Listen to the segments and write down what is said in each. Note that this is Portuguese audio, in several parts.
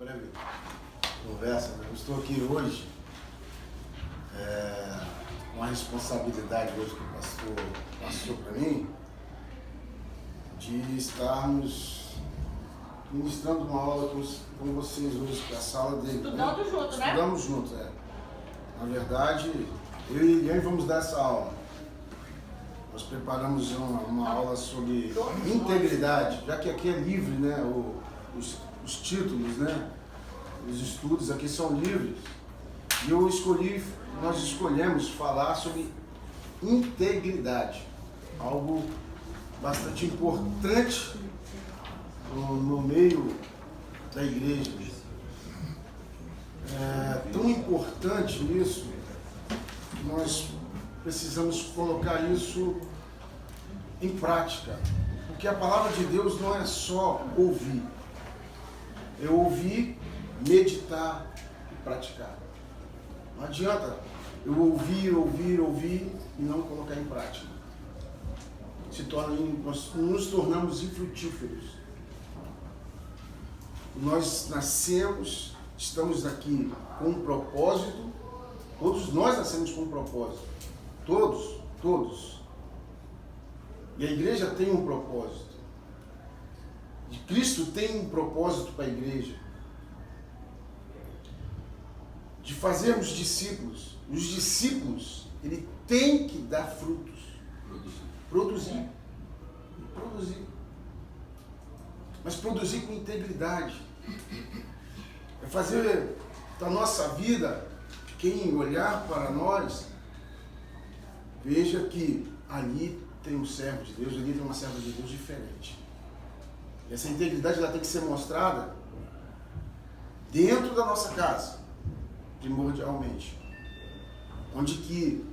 breve conversa, né? Eu estou aqui hoje com a responsabilidade hoje que o pastor passou para mim de estarmos ministrando uma aula com vocês hoje, que é a sala dele. Estudando junto, né? Estudamos juntos, Na verdade, eu e Eliane vamos dar essa aula. Nós preparamos uma aula sobre integridade, já que aqui é livre, né? Os títulos, né? Os estudos aqui são livres. E nós escolhemos falar sobre integridade, algo bastante importante no meio da igreja. É tão importante isso que nós precisamos colocar isso em prática, porque a palavra de Deus não é só ouvir, é ouvir, meditar e praticar. Não adianta eu ouvir e não colocar em prática. Nós nos tornamos infrutíferos. Nós nascemos, estamos aqui com um propósito, todos nós nascemos com um propósito. Todos. E a igreja tem um propósito. E Cristo tem um propósito para a igreja. De fazermos discípulos. Os discípulos, ele tem que dar frutos. Produzir. Mas produzir com integridade. É fazer da nossa vida, quem olhar para nós, veja que ali tem um servo de Deus, ali tem uma serva de Deus diferente. E essa integridade ela tem que ser mostrada dentro da nossa casa, primordialmente. Onde que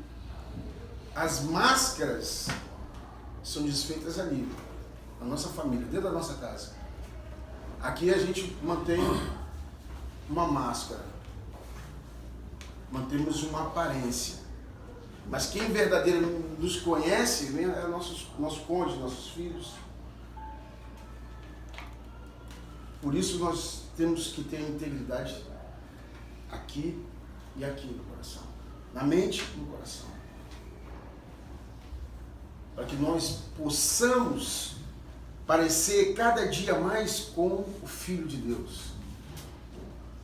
as máscaras são desfeitas ali, na nossa família, dentro da nossa casa. Aqui a gente mantém uma máscara, mantemos uma aparência. Mas quem verdadeiramente nos conhece é nosso cônjuge, nossos filhos. Por isso nós temos que ter a integridade aqui e aqui no coração. Na mente e no coração. Para que nós possamos parecer cada dia mais com o Filho de Deus.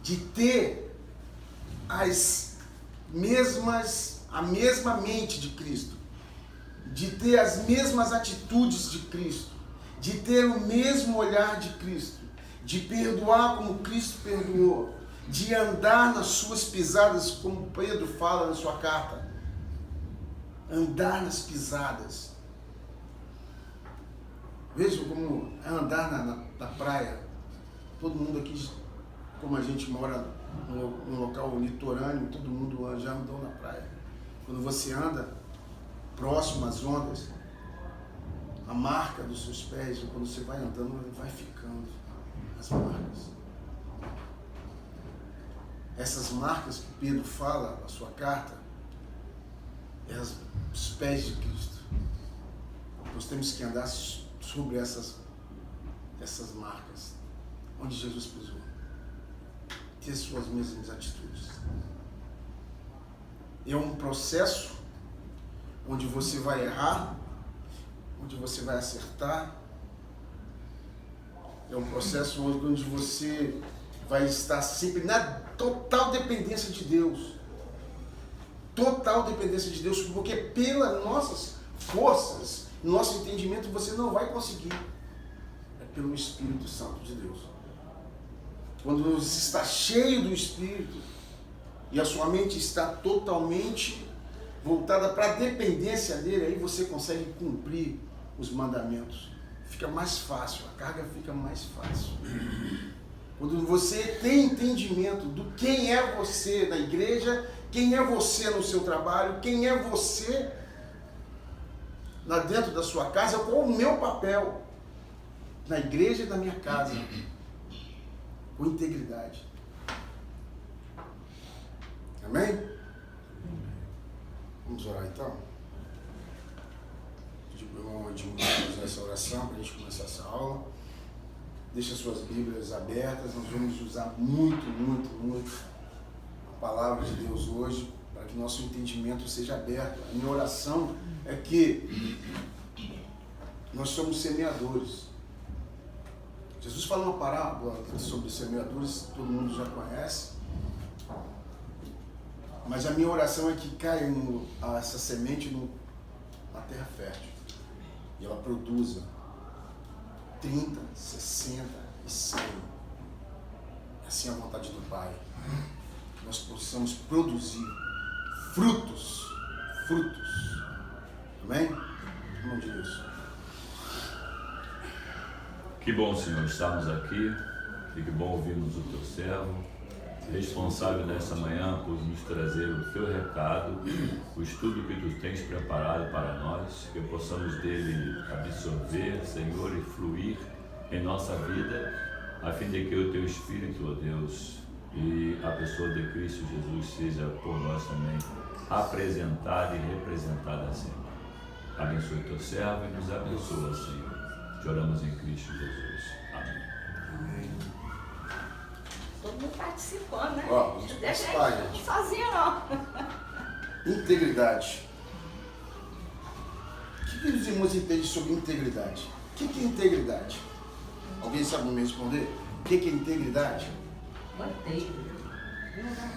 De ter a mesma mente de Cristo, de ter as mesmas atitudes de Cristo, de ter o mesmo olhar de Cristo, de perdoar como Cristo perdoou, de andar nas suas pisadas, como Pedro fala na sua carta, andar nas pisadas. Vejam como é andar na praia. Todo mundo aqui, como a gente mora num local litorâneo, todo mundo já andou na praia. Quando você anda próximo às ondas, a marca dos seus pés, quando você vai andando, vai ficando as marcas. Essas marcas que Pedro fala na sua carta, é os pés de Cristo. Nós temos que andar sobre essas marcas, onde Jesus pisou. Ter suas mesmas atitudes. É um processo onde você vai errar, onde você vai acertar. É um processo onde você vai estar sempre na total dependência de Deus. Total dependência de Deus, porque pelas nossas forças, nosso entendimento, você não vai conseguir. É pelo Espírito Santo de Deus. Quando você está cheio do Espírito e a sua mente está totalmente voltada para a dependência dele, aí você consegue cumprir os mandamentos. Fica mais fácil, a carga fica mais fácil. Quando você tem entendimento do quem é você na igreja, quem é você no seu trabalho, quem é você lá dentro da sua casa, qual o meu papel na igreja e na minha casa, com integridade. Amém? Vamos orar então? Pedir para o irmão Edmundo fazer essa oração para a gente começar essa aula. Deixa suas Bíblias abertas, nós vamos usar muito a palavra de Deus hoje, para que nosso entendimento seja aberto. A minha oração é que nós somos semeadores. Jesus fala uma parábola sobre semeadores, todo mundo já conhece, mas a minha oração é que caia essa semente na terra fértil e ela produza 30, 60 e 100. Assim é a vontade do Pai. Nós possamos produzir frutos. Amém? Em nome de Deus. Que bom, Senhor, estarmos aqui e que bom ouvirmos o Teu servo, responsável nessa manhã por nos trazer o Teu recado, o estudo que Tu tens preparado para nós, que possamos dele absorver, Senhor, e fluir em nossa vida, a fim de que o Teu Espírito, ó Deus, e a pessoa de Cristo Jesus seja por nós também apresentada e representada sempre. Abençoe o Teu servo e nos abençoa, Senhor. Te oramos em Cristo Jesus. Amém. Todo mundo participando, né? Ó, vamos participar, gente. Sozinho não. Integridade. O que os irmãos entendem sobre integridade? O que é integridade? Alguém sabe me responder? O que é integridade?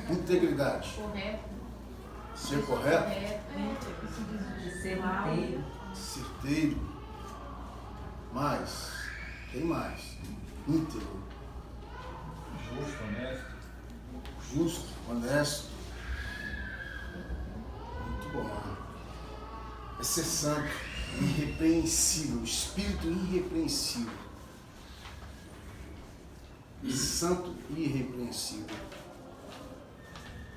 Integridade. Correto. Ser correto? Ser inteiro. Certeiro. Mais. Tem mais. Íntegro. Justo, honesto. Justo, honesto. Muito bom. É ser santo, irrepreensível, espírito irrepreensível. Santo e irrepreensível.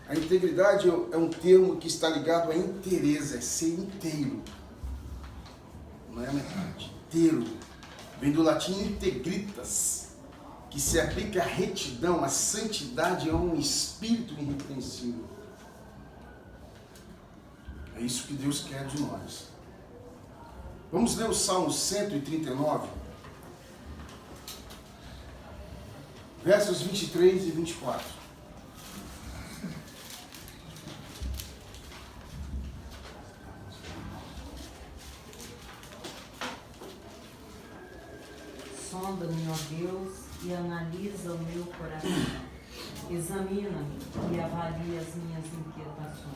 A integridade é um termo que está ligado à inteireza, é ser inteiro. Não é a metade. Inteiro. Vem do latim integritas, que se aplica à retidão, à santidade, a um espírito irrepreensível. É isso que Deus quer de nós. Vamos ler o Salmo 139, versos 23 e 24. Sonda-me, ó Deus, e analisa o meu coração. Examina-me e avalia as minhas inquietações.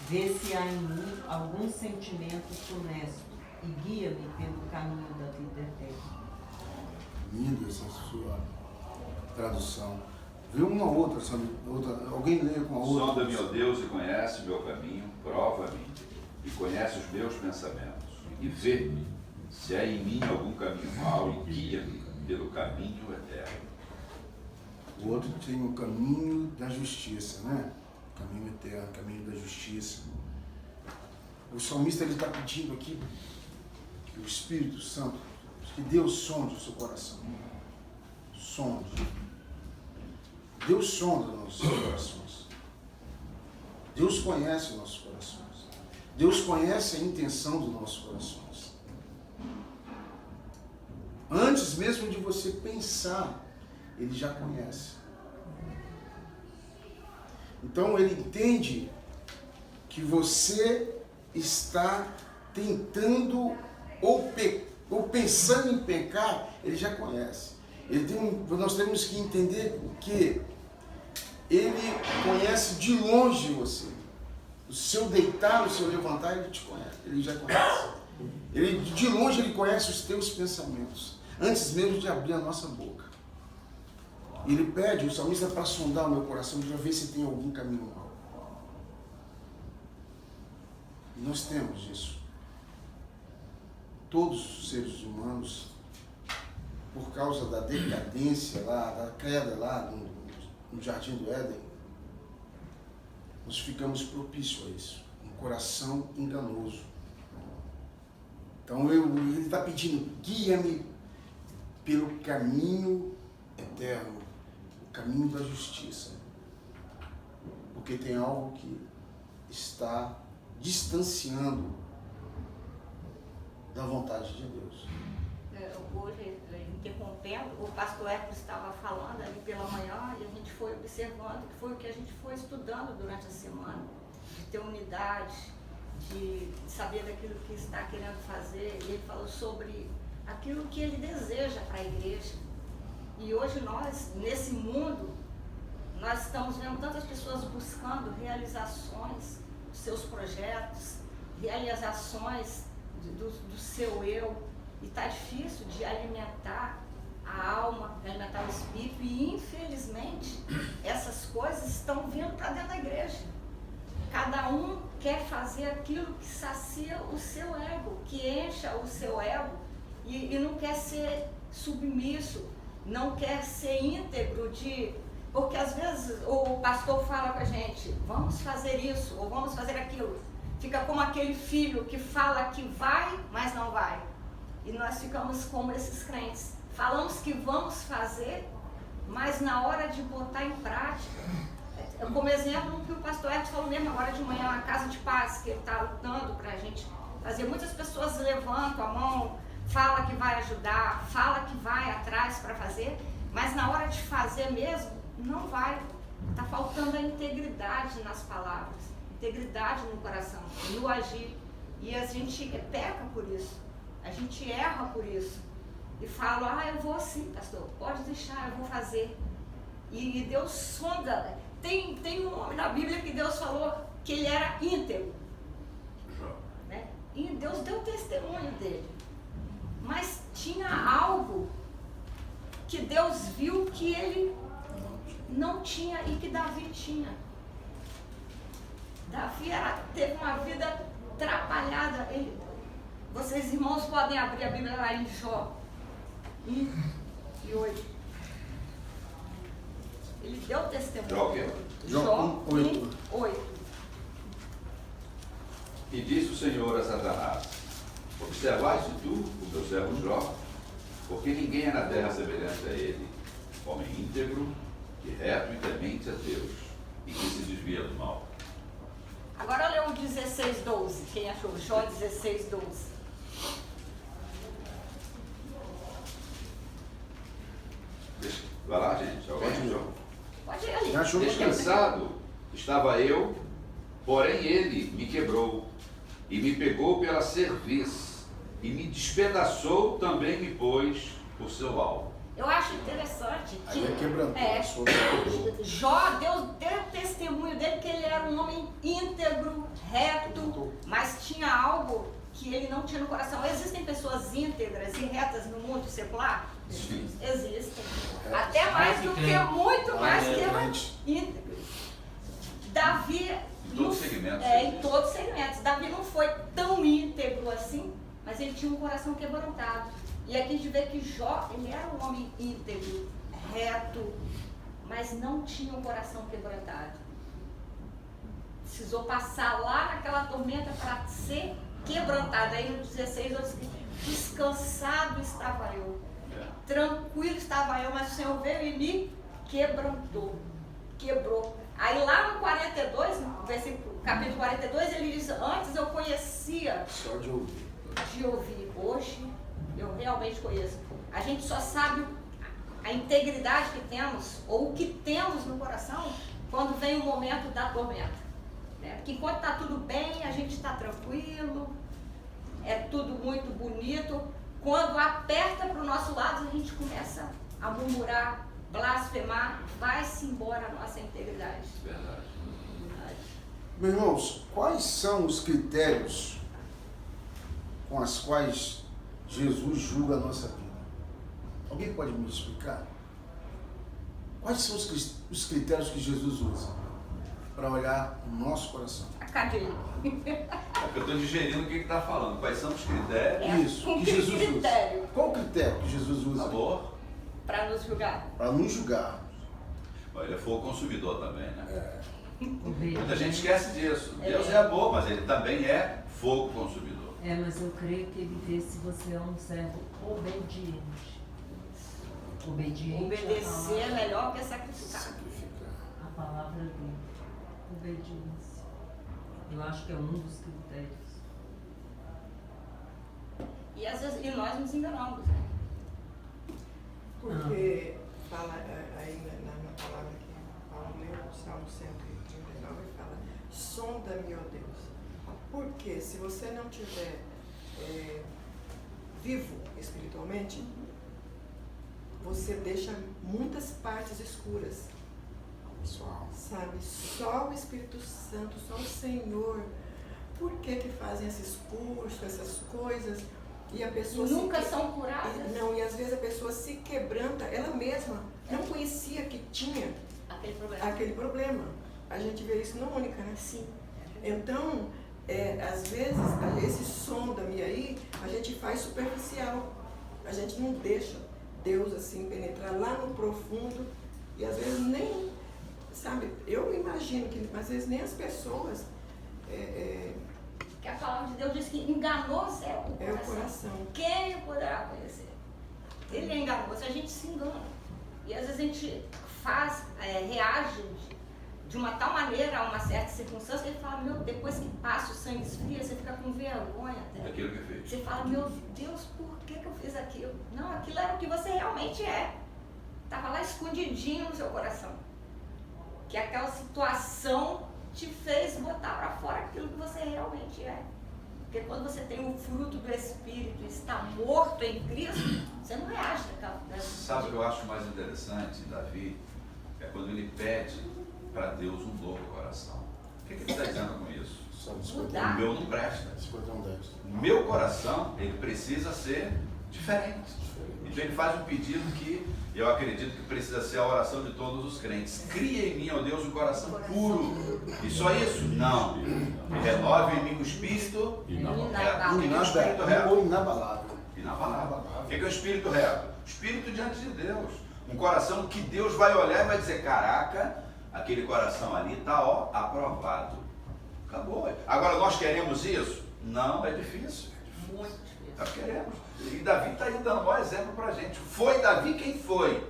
Vê se há em mim algum sentimento funesto e guia-me pelo caminho da vida eterna. Linda essa sua tradução. Vê uma outra, alguém lê com a outra. Sonda-me, ó Deus, e conhece o meu caminho, prova-me e conhece os meus pensamentos. E vê se há em mim algum caminho mau e guia-me pelo caminho eterno. O outro tem o caminho da justiça, né? Caminho eterno, caminho da justiça. O salmista está pedindo aqui que o Espírito Santo, que Deus sonde o seu coração. Sonde. Deus sonda nossos corações. Deus conhece nossos corações. Deus conhece a intenção dos nossos corações. Antes mesmo de você pensar, Ele já conhece. Então Ele entende que você está tentando ou pensando em pecar, Ele já conhece. Nós temos que entender que Ele conhece de longe você. O seu deitar, o seu levantar, Ele te conhece. Ele já conhece. De longe Ele conhece os teus pensamentos, antes mesmo de abrir a nossa boca. Ele pede, o salmista, para sondar o meu coração, para ver se tem algum caminho mau. E nós temos isso. Todos os seres humanos, por causa da decadência lá, da queda lá no Jardim do Éden, nós ficamos propícios a isso. Um coração enganoso. Então ele está pedindo, guia-me pelo caminho eterno, o caminho da justiça. Porque tem algo que está distanciando da vontade de Deus. Hoje, interrompendo, o pastor Hércules estava falando ali pela manhã e a gente foi observando, que foi o que a gente foi estudando durante a semana, de ter unidade, de saber daquilo que está querendo fazer. E ele falou sobre aquilo que ele deseja para a igreja. E hoje nós, nesse mundo, nós estamos vendo tantas pessoas buscando realizações dos seus projetos, realizações do seu eu, e está difícil de alimentar a alma, de alimentar o espírito, e infelizmente essas coisas estão vindo para dentro da igreja. Cada um quer fazer aquilo que sacia o seu ego, que encha o seu ego, e não quer ser submisso, não quer ser íntegro porque às vezes o pastor fala com a gente, vamos fazer isso, ou vamos fazer aquilo. Fica como aquele filho que fala que vai, mas não vai. E nós ficamos como esses crentes. Falamos que vamos fazer, mas na hora de botar em prática, como exemplo o que o pastor Hércules falou mesmo agora de manhã, na Casa de Paz, que ele está lutando para a gente fazer. Muitas pessoas levantam a mão, fala que vai ajudar, fala que vai atrás para fazer, mas na hora de fazer mesmo, não vai. Está faltando a integridade nas palavras, integridade no coração, no agir. E a gente peca por isso, a gente erra por isso. E fala, eu vou sim, pastor, pode deixar, eu vou fazer. E Deus sonda. Tem um homem na Bíblia que Deus falou que ele era íntegro. Né? E Deus deu testemunho dele. Mas tinha algo que Deus viu que ele não tinha e que Davi tinha. Davi teve uma vida atrapalhada. Vocês, irmãos, podem abrir a Bíblia lá em Jó 1:8. Ele deu testemunho. Jó 1:8. E disse o Senhor a Satanás, observaste tu, o teu servo Jó, porque ninguém é na terra semelhante a ele, homem íntegro, que reto e temente a Deus, e que se desvia do mal. Agora lê o 16:12. Quem achou? Jó 16:12. Vai lá, gente. Pode ir ali. Descansado estava eu, porém ele me quebrou e me pegou pela cerviz e me despedaçou, também me pôs por seu alvo. Eu acho interessante que Jó, Deus deu testemunho dele que ele era um homem íntegro, reto, mas tinha algo que ele não tinha no coração. Existem pessoas íntegras e retas no mundo secular? Sim. Existem. Até mais do que, muito mais que íntegros. Davi, em todos os segmentos. em todos os segmentos. Davi não foi tão íntegro assim, mas ele tinha um coração quebrantado. E aqui a gente vê que Jó, ele era um homem íntegro, reto, mas não tinha um coração quebrantado. Precisou passar lá naquela tormenta para ser quebrantado. Aí no 16, descansado estava eu, tranquilo estava eu, mas o Senhor veio e me quebrantou, quebrou. Aí lá no 42, no capítulo 42, ele diz, antes eu conhecia só de ouvir. Hoje eu realmente conheço. A gente só sabe a integridade que temos, ou o que temos no coração, quando vem o momento da tormenta. Né? Porque enquanto está tudo bem, a gente está tranquilo, é tudo muito bonito. Quando aperta para o nosso lado, a gente começa a murmurar, blasfemar, vai-se embora a nossa integridade. Verdade. Meus irmãos, quais são os critérios com os quais Jesus julga a nossa vida? Alguém pode me explicar? Quais são os critérios que Jesus usa para olhar o nosso coração? Cadê? É porque eu estou digerindo o que está falando. Quais são os critérios? Isso, Com que que Jesus critério? usa. Qual o critério que Jesus usa? Amor. Para nos julgar. Para nos julgar. Mas ele é fogo consumidor também, né? Obediência. Muita gente esquece disso. Deus é amor, mas ele também é fogo consumidor. Mas eu creio que ele vê se você é um servo obediente. Obediente. Obedecer é melhor que sacrificar. A palavra dele. Obediência. Eu acho que é um dos critérios. E às vezes nós nos enganamos, né? Porque fala aí na palavra que Paulo leu, no Salmo 139, ele fala, sonda-me, ó Deus. Porque se você não tiver vivo espiritualmente, você deixa muitas partes escuras. Pessoal. Sabe? Só o Espírito Santo, só o Senhor. Por que que fazem esses cursos, essas coisas? E a pessoa Nunca são curadas. Não, e às vezes a pessoa se quebranta, ela mesma não conhecia que tinha aquele problema. A gente vê isso no Única, né? Sim. Então, às vezes, esse sonda-me aí, a gente faz superficial. A gente não deixa Deus assim penetrar lá no profundo e às vezes nem, sabe, eu imagino que às vezes nem as pessoas Que a palavra de Deus diz que enganoso é o coração. é o coração. Quem poderá conhecer? Ele é enganoso, a gente se engana. E às vezes a gente reage de uma tal maneira a uma certa circunstância que ele fala, depois que passa o sangue esfria, você fica com vergonha até. Aquilo que fez. Você fala, meu Deus, por que eu fiz aquilo? Não, aquilo era o que você realmente é. Estava lá escondidinho no seu coração. Que aquela situação te fez botar para fora aquilo que você realmente é. Porque quando você tem o fruto do Espírito e está morto em Cristo, você não reage daquela. Sabe o que eu acho mais interessante, Davi? É quando ele pede para Deus um novo coração. O que ele está dizendo com isso? Mudar. O meu não presta. 51:10. O meu coração, ele precisa ser diferente. Então ele faz um pedido que eu acredito que precisa ser a oração de todos os crentes. Cria em mim, ó Deus, um coração puro. E só isso? Não. Renove em mim o espírito. O que é o espírito reto? Inabalável. Inabalável. O que é o espírito reto? O espírito diante de Deus. Um coração que Deus vai olhar e vai dizer, caraca, aquele coração ali está aprovado. Acabou. Agora nós queremos isso? Não, é difícil. Muito difícil. Nós queremos. E Davi está aí dando um bom exemplo para a gente. Foi Davi quem foi.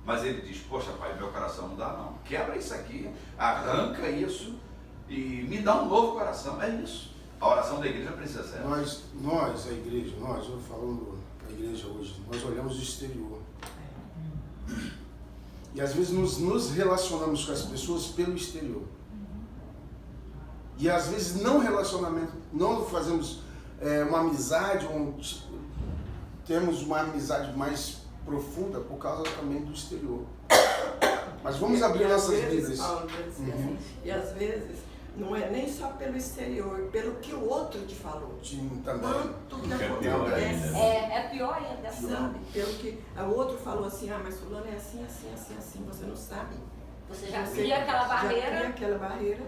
Mas ele diz, poxa pai, meu coração não dá não. Quebra isso aqui, arranca isso e me dá um novo coração. É isso. A oração da igreja precisa ser. Nós, a igreja, eu falando da igreja hoje, nós olhamos o exterior. E às vezes nos relacionamos com as pessoas pelo exterior. E às vezes não fazemos uma amizade, temos uma amizade mais profunda por causa também do exterior. Mas vamos abrir nossas Bíblias. E às vezes não é nem só pelo exterior, pelo que o outro te falou. Também. Quanto Que é que pior ainda. É pior ainda, sabe? sabe? Pelo que o outro falou assim, mas fulano é assim, assim, assim, assim, você não sabe. Você já cria aquela barreira. Já cria aquela barreira.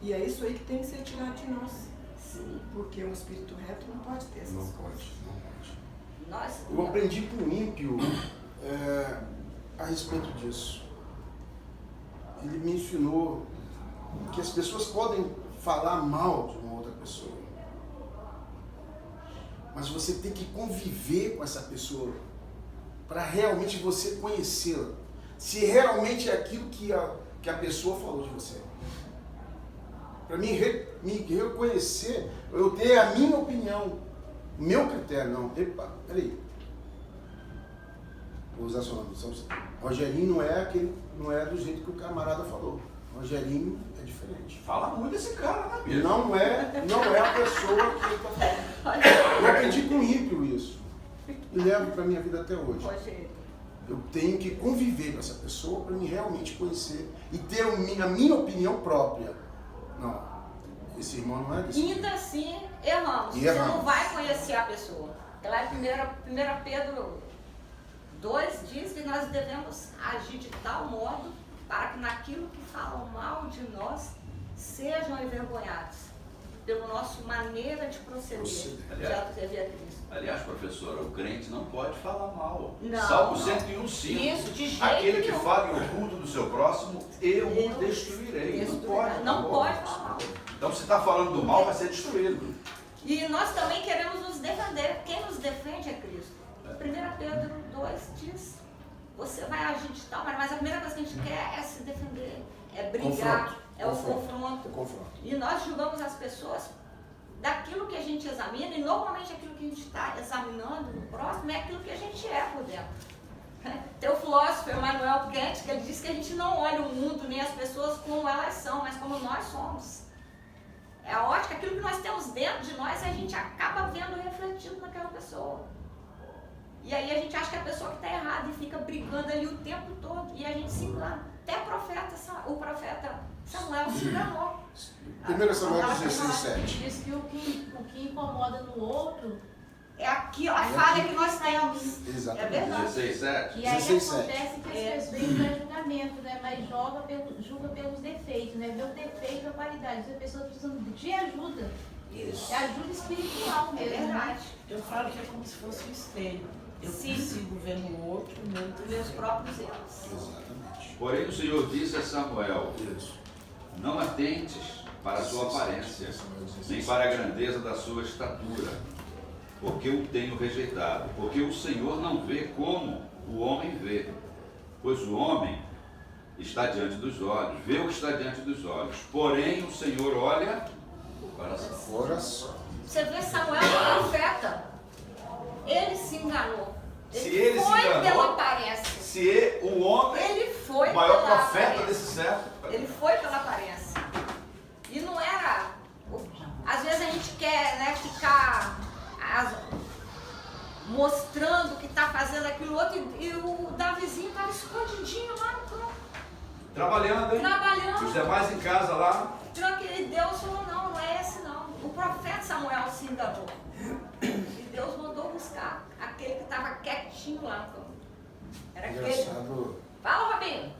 E é isso aí que tem que ser tirado de nós. Sim. Porque um espírito reto não pode ter essas Não coisas. pode. Nossa, Eu aprendi com o ímpio a respeito disso. Ele me ensinou que as pessoas podem falar mal de uma outra pessoa, mas você tem que conviver com essa pessoa para realmente você conhecê-la. Se realmente é aquilo que a pessoa falou de você. Para me reconhecer, eu ter a minha opinião, meu critério, não. Epa, peraí. Vou usar seu nome. Rogerinho não é do jeito que o camarada falou. Rogerinho é diferente. Fala muito desse cara, né, Bíblia? Não é a pessoa que ele está falando. Eu aprendi com o ímpio isso. E levo para a minha vida até hoje. Rogério. Eu tenho que conviver com essa pessoa para me realmente conhecer e ter a minha opinião própria. Não, esse irmão não é desse Ainda assim, erramos. E Você erramos. não vai conhecer a pessoa. Lá em 1 Pedro 2 diz que nós devemos agir de tal modo para que naquilo que falam mal de nós sejam envergonhados pela nossa maneira de proceder. Já teve a Cristo. Aliás, professora, o crente não pode falar mal. Não, Salmo não. 101:5. Isso, de jeito Aquele que nenhum. fala em oculto do seu próximo, eu o destruirei. Não pode. Não pode falar mal. Então, se está falando do mal, vai ser destruído. E nós também queremos nos defender. Quem nos defende é Cristo. 1 Pedro 2 diz, você vai agir de tal, mas a primeira coisa que a gente quer é se defender, é brigar, é o confronto. E nós julgamos as pessoas daquilo que a gente examina, e normalmente aquilo que a gente está examinando no próximo é aquilo que a gente é por dentro. o filósofo Emmanuel Kant, que ele diz que a gente não olha o mundo nem as pessoas como elas são, mas como nós somos. É a ótica, aquilo que nós temos dentro de nós, a gente acaba vendo refletido naquela pessoa. E aí a gente acha que a pessoa que está errada e fica brigando ali o tempo todo. E a gente se engana. Até o profeta Samuel se enganou. 1 Samuel 16:7. Diz que o que incomoda no outro. É aqui, ó, a falha que nós temos. Exatamente. É verdade. 16:7. E aí 16:7. acontece que as pessoas vêm para julgamento, né? Mas julga pelos defeitos, né? Vê o defeito e a qualidade. Se a pessoa precisando de ajuda, Isso. é ajuda espiritual É mesmo. né? verdade. Eu falo que é como se fosse um espelho. Eu Sim. consigo ver no outro o meu Dos meus próprios erros. Exatamente. Porém o Senhor disse a Samuel: Isso. não atentes para a sua aparência, nem para a grandeza da sua estatura, porque o tenho rejeitado. Porque o Senhor não vê como o homem vê, pois o homem está diante dos olhos, vê o que está diante dos olhos. Porém o Senhor olha o coração. Coração. Você vê Samuel, o profeta. Ele se enganou. Se ele se foi enganou, pela aparência. Se o homem, Ele foi o maior pela profeta aparência. desse século, Ele foi pela aparência. E não era. Às vezes a gente quer, né, ficar mostrando que está fazendo aquilo outro e o Davizinho estava escondidinho lá no campo, trabalhando, hein? trabalhando. Os demais em casa lá. E Deus falou, não é esse não. O profeta Samuel se enganou. E Deus mandou buscar aquele que estava quietinho lá no campo. Era aquele. Engraçado. Fala, Robinho.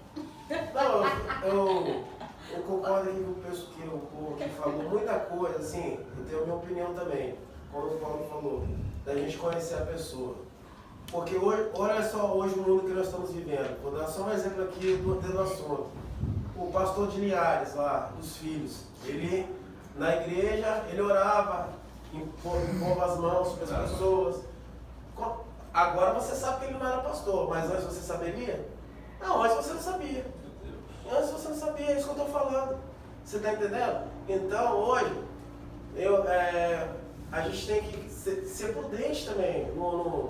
Não, eu concordo aí com o pessoal que o povo aqui falou muita coisa, assim, eu tenho a minha opinião também, como o Paulo falou, da gente conhecer a pessoa. Porque hoje, olha só hoje o mundo que nós estamos vivendo. Vou dar só um exemplo aqui do assunto. O pastor de Linhares lá, dos filhos, ele na igreja, ele orava, impondo as mãos sobre as pessoas. Agora você sabe que ele não era pastor, mas antes você saberia? Não, antes você não sabia. Antes você não sabia, é isso que eu estou falando. Você está entendendo? Então hoje, a gente tem que ser prudente também.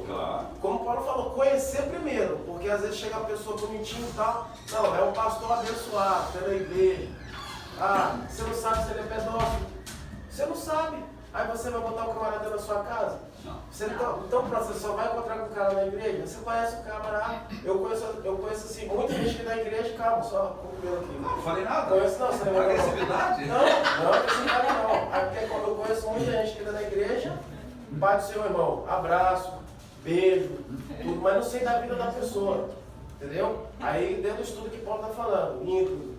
Claro. Como o Paulo falou, conhecer primeiro. Porque às vezes chega a pessoa bonitinha e tal. Não, é um pastor abençoado pela igreja. Ah, você não sabe se ele é pedófilo. Você não sabe. Aí você vai botar o camarada na sua casa? Não. Então pronto, você só vai encontrar com o cara na igreja? Você conhece o camarada? Eu conheço assim, muita gente que na igreja, calma, só concluindo aqui. Não falei nada. Conheço não, você não Agressividade? Não, agressividade não. É porque eu conheço muita gente que está na igreja, bate o seu irmão, abraço, beijo, tudo, mas não sei da vida da pessoa, entendeu? Aí dentro do estudo que o Paulo está falando, íntimo.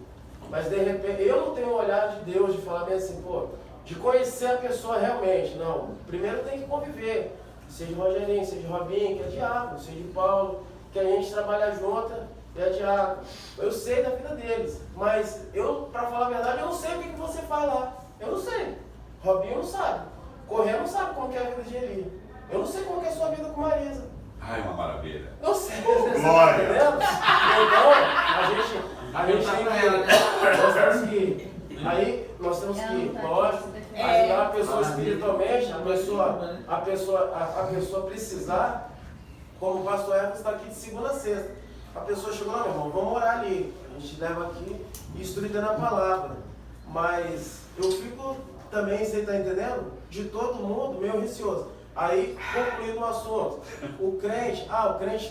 Mas de repente, eu não tenho um olhar de Deus de falar bem assim, pô, de conhecer a pessoa realmente, não. Primeiro tem que conviver, seja Rogerinho, seja Robinho, que é diácono, seja Paulo, que a gente trabalha junto, que é diácono. Eu sei da vida deles, mas eu, para falar a verdade, eu não sei o que você faz lá. Eu não sei. Robinho não sabe. Correia não sabe como que é a vida de Eli. Eu não sei como que é a sua vida com Marisa. Ai, uma maravilha. Eu sei, você tá entendendo? Então, a gente tem que. Nós temos que, lógico, ajudar a pessoa espiritualmente, a pessoa precisar, como o pastor Everton está aqui de segunda a sexta. A pessoa chegou lá, meu irmão, vamos orar ali. A gente leva aqui e estuda na palavra. Mas eu fico também, você está entendendo? De todo mundo meio receoso. Aí, concluindo o assunto, o crente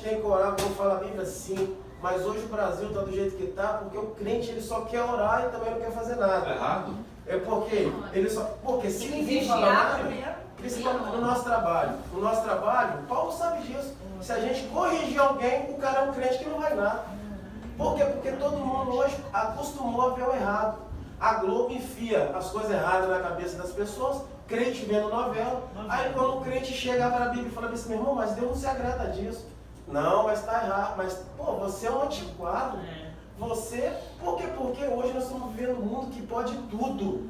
tem que orar, como fala a Bíblia, sim. Mas hoje o Brasil está do jeito que está, porque o crente ele só quer orar e também não quer fazer nada. É errado. É porque se Tem que ninguém fala vigiar nada, primeiro. principalmente no nosso trabalho. No nosso trabalho, o Paulo sabe disso. Se a gente corrigir alguém, o cara é um crente que não vai nada. Por quê? Porque todo mundo hoje acostumou a ver o errado. A Globo enfia as coisas erradas na cabeça das pessoas, crente vendo novela. Aí quando o crente chega para a Bíblia e fala assim, meu irmão, mas Deus não se agrada disso. Não, mas está errado. Mas, pô, você é um antiquado. Você... Por quê? Porque hoje nós estamos vivendo um mundo que pode tudo.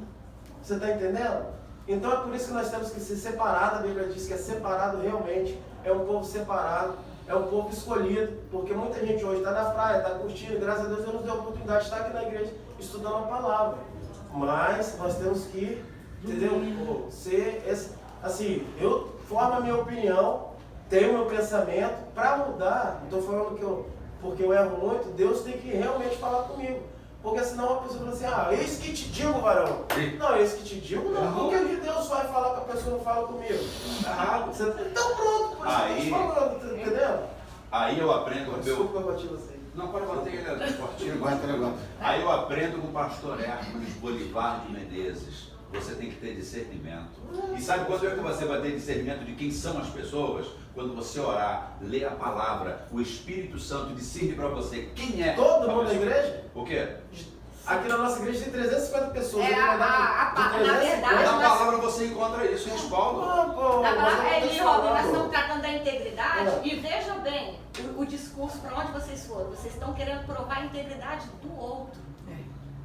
Você está entendendo? Então é por isso que nós temos que ser separados. A Bíblia diz que é separado realmente. É um povo separado. É um povo escolhido. Porque muita gente hoje está na praia, está curtindo. Graças a Deus, Deus nos deu a oportunidade de estar aqui na igreja estudando a palavra. Mas nós temos que, entendeu? Pô, ser esse... Assim, eu formo a minha opinião, tenho o meu pensamento. Para mudar, não estou falando que eu porque eu erro muito, Deus tem que realmente falar comigo. Porque senão a pessoa fala assim, ah, eis que te digo, varão. Não, eis que te digo, não. Por que Deus vai falar que a pessoa não fala comigo? Você então pronto, por isso que eu tô te falando, tá entendendo? Aí eu aprendo com o Desculpa, eu bati você. Não, pode bater, ele é fortinho. Levanta. Aí eu aprendo com o pastor Hércules Bolivar de Menezes. Você tem que ter discernimento. E sabe quando é que você vai ter discernimento de quem são as pessoas? Quando você orar, ler a palavra, o Espírito Santo discerne para você quem é. Todo mundo na igreja? O quê? Aqui na nossa igreja tem 350 pessoas. Na verdade, Na palavra você encontra isso, respaldo. Na palavra, Robin, nós estamos tratando da integridade e veja bem o discurso para onde vocês foram. Vocês estão querendo provar a integridade do outro.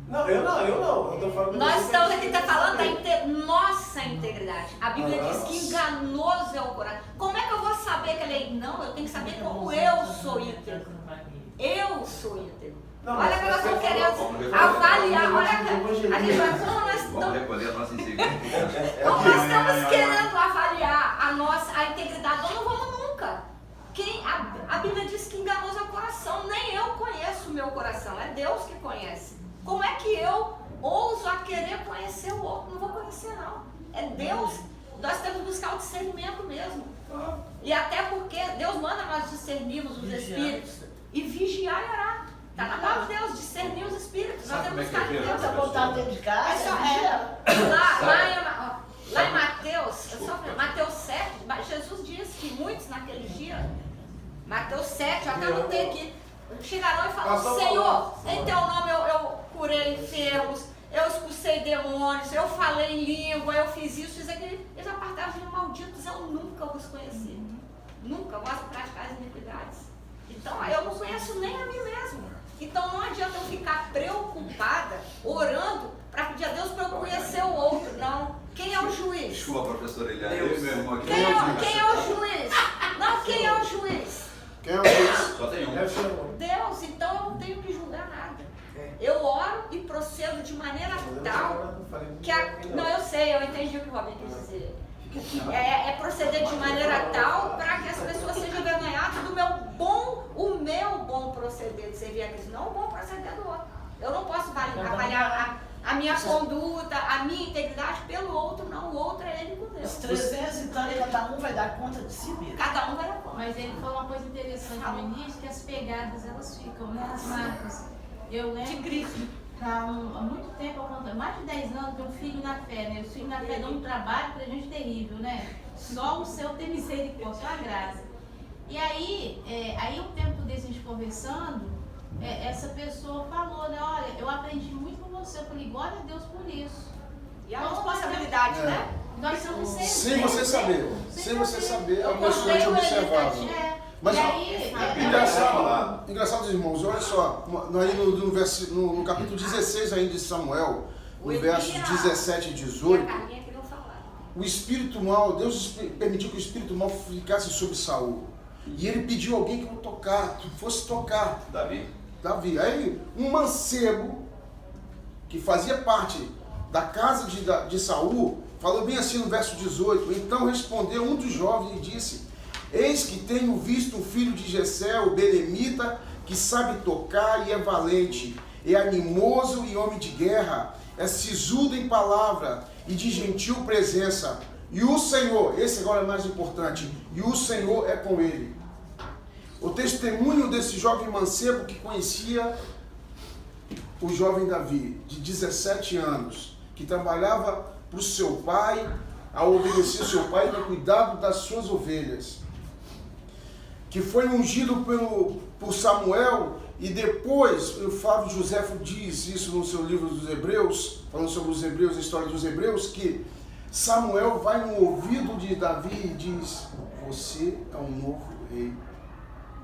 Não, eu não. Eu tô falando Nós estamos aqui falando da nossa integridade. A Bíblia diz que enganoso é o coração. Como é que eu vou saber que ele é? Não, eu tenho que saber como eu sou íntegro. Eu sou íntegro. Olha que nós estamos querendo avaliar. Olha que a gente vai, Vamos recolher a nossa integridade. como nós estamos querendo avaliar a integridade. Nós não vamos nunca. A Bíblia diz que enganoso é o coração. Nem eu conheço o meu coração. É Deus que conhece. Como é que eu ouso a querer conhecer o outro? Não vou conhecer, não. É Deus. Nós temos que buscar o discernimento mesmo. E até porque Deus manda nós discernirmos os espíritos e vigiar e orar. Está na palavra de Deus, discernir os espíritos. Nós temos que buscar de Deus. Você botar dentro de casa, Lá em Mateus 7, Jesus disse que muitos naquele dia, Mateus 7, eu até anotei aqui, chegarão e falarão, Senhor, em teu nome eu curei enfermos, eu expulsei demônios, eu falei em língua, eu fiz isso, fiz aquilo. Eles apartaram de mim, malditos, eu nunca os conheci. Nunca, gosto de praticar as iniquidades. Então, eu não conheço nem a mim mesmo. Então, não adianta eu ficar preocupada, orando, para pedir a Deus para eu conhecer o outro. Não. Quem é o juiz? Desculpa, professora Eliane, eu e meu irmão aqui. Quem é o juiz? Não, quem é o juiz? Quem é o juiz? Só tem um. Deus, então eu não tenho que julgar nada. Eu oro e procedo de maneira tal que não, eu sei, eu entendi o que o Robin quis dizer. É proceder de maneira tal para que as pessoas sejam ganhadas do o meu bom proceder de servir a Cristo, não o bom proceder do outro. Eu não posso avaliar a minha conduta, a minha integridade pelo outro, não. O outro é ele com Deus. Os 300 então, cada um vai dar conta de si mesmo. Cada um vai dar conta. Mas ele falou uma coisa interessante no início, que as pegadas elas ficam, né? As marcas. Eu lembro de Cristo. Há muito tempo, mais de 10 anos, meu filho na fé, né? Os filhos na fé dão um trabalho pra gente terrível, né? Só o céu tem misericórdia, só a graça. E aí um tempo desse a gente conversando, essa pessoa falou, né? Olha, eu aprendi muito com você. Eu falei, glória a Deus por isso. E a responsabilidade, né? Nós somos sempre. Sem você saber. Sem você saber, a pessoa te observava. Mas engraçado, irmãos, olha só, no capítulo 16 ainda de Samuel, no verso 17 e 18, o espírito mal, Deus permitiu que o espírito mal ficasse sobre Saul. E ele pediu alguém que fosse tocar. Davi. Aí um mancebo, que fazia parte da casa de Saul, falou bem assim no verso 18, então respondeu um dos jovens e disse, eis que tenho visto o filho de Jessé, o belemita, que sabe tocar e é valente, é animoso e homem de guerra, é sisudo em palavra e de gentil presença. E o Senhor, esse agora é mais importante, e o Senhor é com ele. O testemunho desse jovem mancebo que conhecia o jovem Davi, de 17 anos, que trabalhava para o seu pai, a obedecer seu pai no cuidado das suas ovelhas, que foi ungido por Samuel, e depois o Flávio Joséfo diz isso no seu livro dos Hebreus, falando sobre os Hebreus, a história dos Hebreus, que Samuel vai no ouvido de Davi e diz, você é um novo rei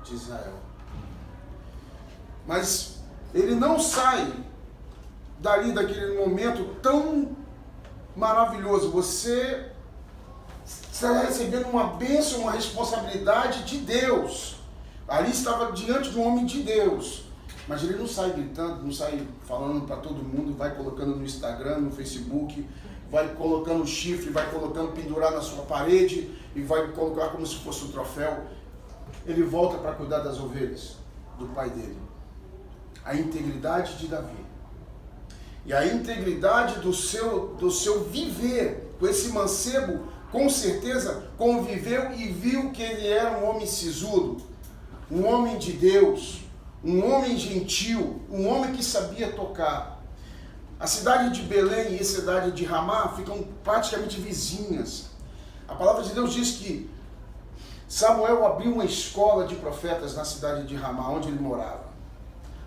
de Israel. Mas ele não sai dali daquele momento tão maravilhoso. Você está recebendo uma bênção, uma responsabilidade de Deus. Ali estava diante de um homem de Deus. Mas ele não sai gritando, não sai falando para todo mundo, vai colocando no Instagram, no Facebook, vai colocando chifre, vai colocando pendurado na sua parede e vai colocar como se fosse um troféu. Ele volta para cuidar das ovelhas. do pai dele. A integridade de Davi. E a integridade do seu viver com esse mancebo, com certeza conviveu e viu que ele era um homem sisudo, um homem de Deus, um homem gentil, um homem que sabia tocar. A cidade de Belém e a cidade de Ramá ficam praticamente vizinhas. A palavra de Deus diz que Samuel abriu uma escola de profetas na cidade de Ramá, onde ele morava.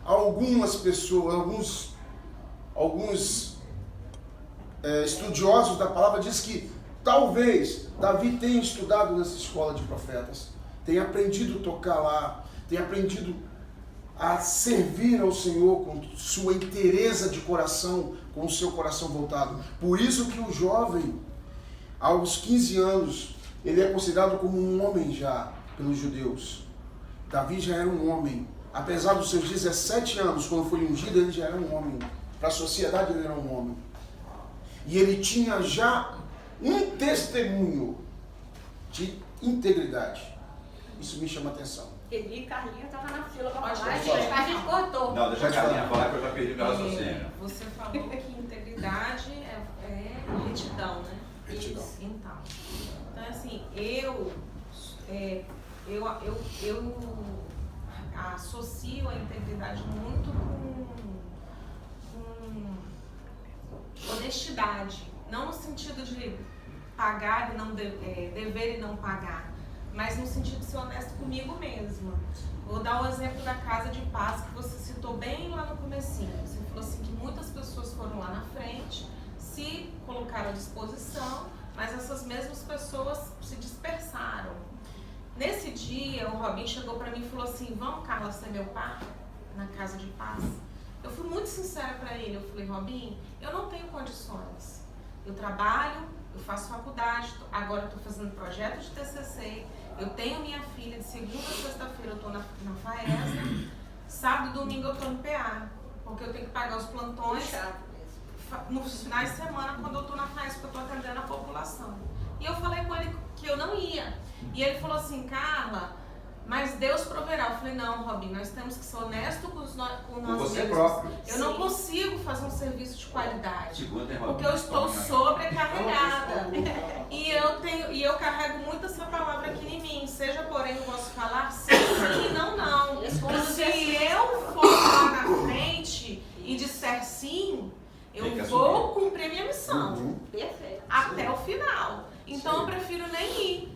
Algumas pessoas, alguns estudiosos da palavra dizem que talvez Davi tenha estudado nessa escola de profetas, tenha aprendido a tocar lá, tenha aprendido a servir ao Senhor com sua inteireza de coração, com o seu coração voltado. Por isso que o jovem, aos 15 anos, ele é considerado como um homem já pelos judeus. Davi já era um homem. Apesar dos seus 17 anos, quando foi ungido, ele já era um homem. Para a sociedade ele era um homem. E ele tinha já um testemunho de integridade. Isso me chama a atenção. Eli e Carlinha estavam na fila para Pode falar, falar. gente, a gente cortou. Não, deixa a Carlinha falar que eu já perdi o raciocínio. Você falou que integridade é retidão, né? Retidão. Isso. Então assim, eu associo a integridade muito com honestidade. Não no sentido de pagar e não dever e não pagar, mas no sentido de ser honesto comigo mesma. Vou dar o exemplo da Casa de Paz que você citou bem lá no comecinho. Você falou assim que muitas pessoas foram lá na frente, se colocaram à disposição, mas essas mesmas pessoas se dispersaram. Nesse dia, o Robin chegou para mim e falou assim: vamos, Carla, ser meu par na Casa de Paz? Eu fui muito sincera para ele. Eu falei: Robin, eu não tenho condições. Eu trabalho, eu faço faculdade, agora estou fazendo projeto de TCC, eu tenho minha filha, de segunda a sexta-feira eu estou na FAESA, sábado e domingo eu estou no PA, porque eu tenho que pagar os plantões nos finais de semana quando eu estou na FAESA, porque eu estou atendendo a população. E eu falei com ele que eu não ia. E ele falou assim: Carla, mas Deus proverá. Eu falei: não, Robin, nós temos que ser honestos com nós você mesmos. próprio. Eu não consigo fazer um serviço de qualidade, Segunda, hein, Robin? porque eu estou sobrecarregada. E eu carrego muito essa palavra aqui em mim. Seja, porém, o vosso falar sim, sim, não, não. Se eu for lá na frente e disser sim, eu vou cumprir minha missão. Perfeito. Até o final. Então eu prefiro nem ir.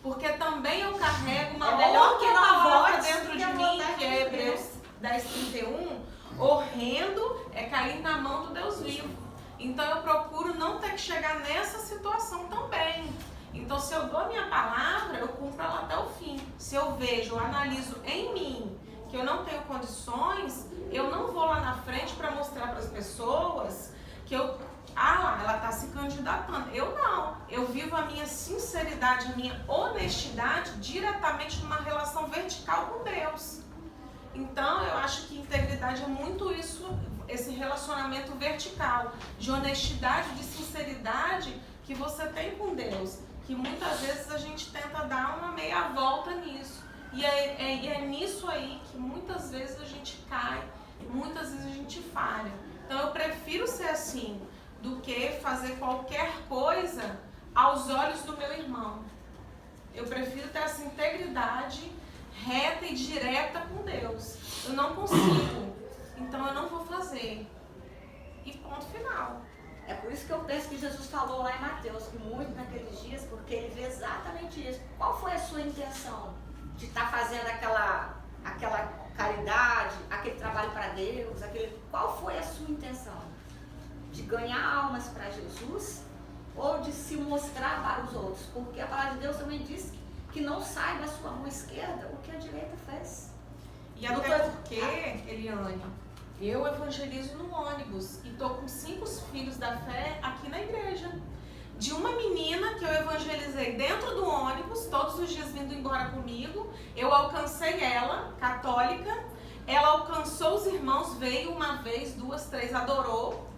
Porque também eu carrego uma outra palavra dentro de mim, que é Hebreus 10:31. Horrendo é cair na mão do Deus vivo. Então eu procuro não ter que chegar nessa situação também. Então se eu dou a minha palavra, eu cumpro ela até o fim. Se eu vejo, eu analiso em mim que eu não tenho condições, eu não vou lá na frente para mostrar para as pessoas que ela está se candidatando. Eu não. Eu vivo a minha sinceridade, a minha honestidade diretamente numa relação vertical com Deus. Então, eu acho que integridade é muito isso, esse relacionamento vertical, de honestidade, de sinceridade que você tem com Deus, que muitas vezes a gente tenta dar uma meia volta nisso. E é nisso aí que muitas vezes a gente cai, muitas vezes a gente falha. Então, eu prefiro ser assim do que fazer qualquer coisa aos olhos do meu irmão. Eu prefiro ter essa integridade reta e direta com Deus. Eu não consigo, então eu não vou fazer. E ponto final. É por isso que eu penso que Jesus falou lá em Mateus, que muito naqueles dias, porque ele vê exatamente isso. Qual foi a sua intenção de estar fazendo aquela caridade, aquele trabalho para Deus, qual foi a sua intenção? De ganhar almas para Jesus ou de se mostrar para os outros? Porque a palavra de Deus também diz que não sai da sua mão esquerda o que a direita fez. E até porque, Eliane, eu evangelizo no ônibus e estou com 5 filhos da fé aqui na igreja. De uma menina que eu evangelizei dentro do ônibus, todos os dias vindo embora comigo, eu alcancei ela, católica, ela alcançou os irmãos, veio uma vez, 2, 3, adorou,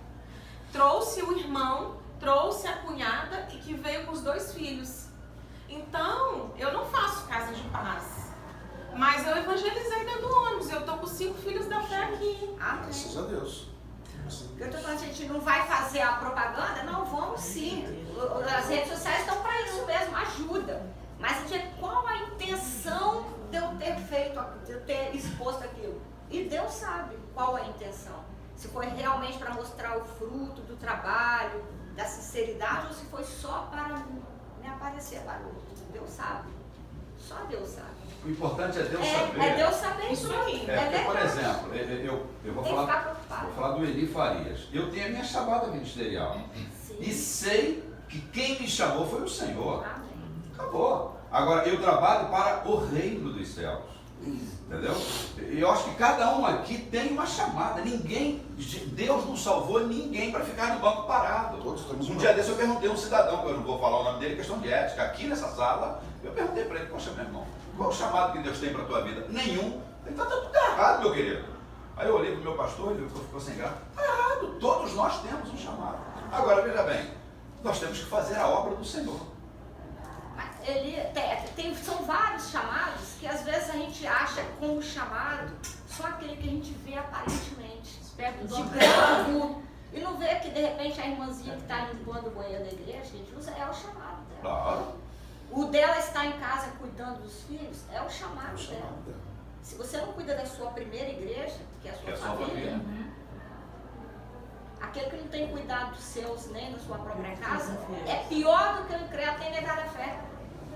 trouxe o irmão, trouxe a cunhada e que veio com os 2 filhos. Então, eu não faço casa de paz, mas eu evangelizo evangelizei dentro do ônibus. Eu tô com 5 filhos da fé aqui. Graças a Deus. Eu tô falando, a gente não vai fazer a propaganda? Não, vamos sim. As redes sociais estão para isso mesmo, ajuda. Mas qual a intenção de eu ter feito, de eu ter exposto aquilo? E Deus sabe qual a intenção. Se foi realmente para mostrar o fruto do trabalho, da sinceridade, ou se foi só para me aparecer para o outro. Deus sabe. Só Deus sabe. O importante é Deus saber. É Deus saber isso aí. Porque, por exemplo, eu vou falar do Eli Farias. Eu tenho a minha chamada ministerial. Sim. E sei que quem me chamou foi o Senhor. Amém. Acabou. Agora, eu trabalho para o reino dos céus. Entendeu? E eu acho que cada um aqui tem uma chamada. Deus não salvou ninguém para ficar no banco parado. Um dia desse eu perguntei a um cidadão, que eu não vou falar o nome dele, questão de ética, aqui nessa sala, eu perguntei para ele, poxa, meu irmão, qual é o chamado que Deus tem para a tua vida? Nenhum. Ele está tudo errado, meu querido. Aí eu olhei para o meu pastor, ele ficou sem graça. Está errado, todos nós temos um chamado. Agora, veja bem, nós temos que fazer a obra do Senhor. São vários chamados que às vezes a gente acha como chamado só aquele que a gente vê aparentemente, de grande vulto. E não vê que de repente a irmãzinha que está limpando o banheiro da igreja, que a gente usa, é o chamado dela. Claro. O dela estar em casa cuidando dos filhos, é o chamado dela. Se você não cuida da sua primeira igreja, que é a sua família, aquele que não tem cuidado dos seus nem da sua própria casa, é pior do que o incrédulo tem negado a fé.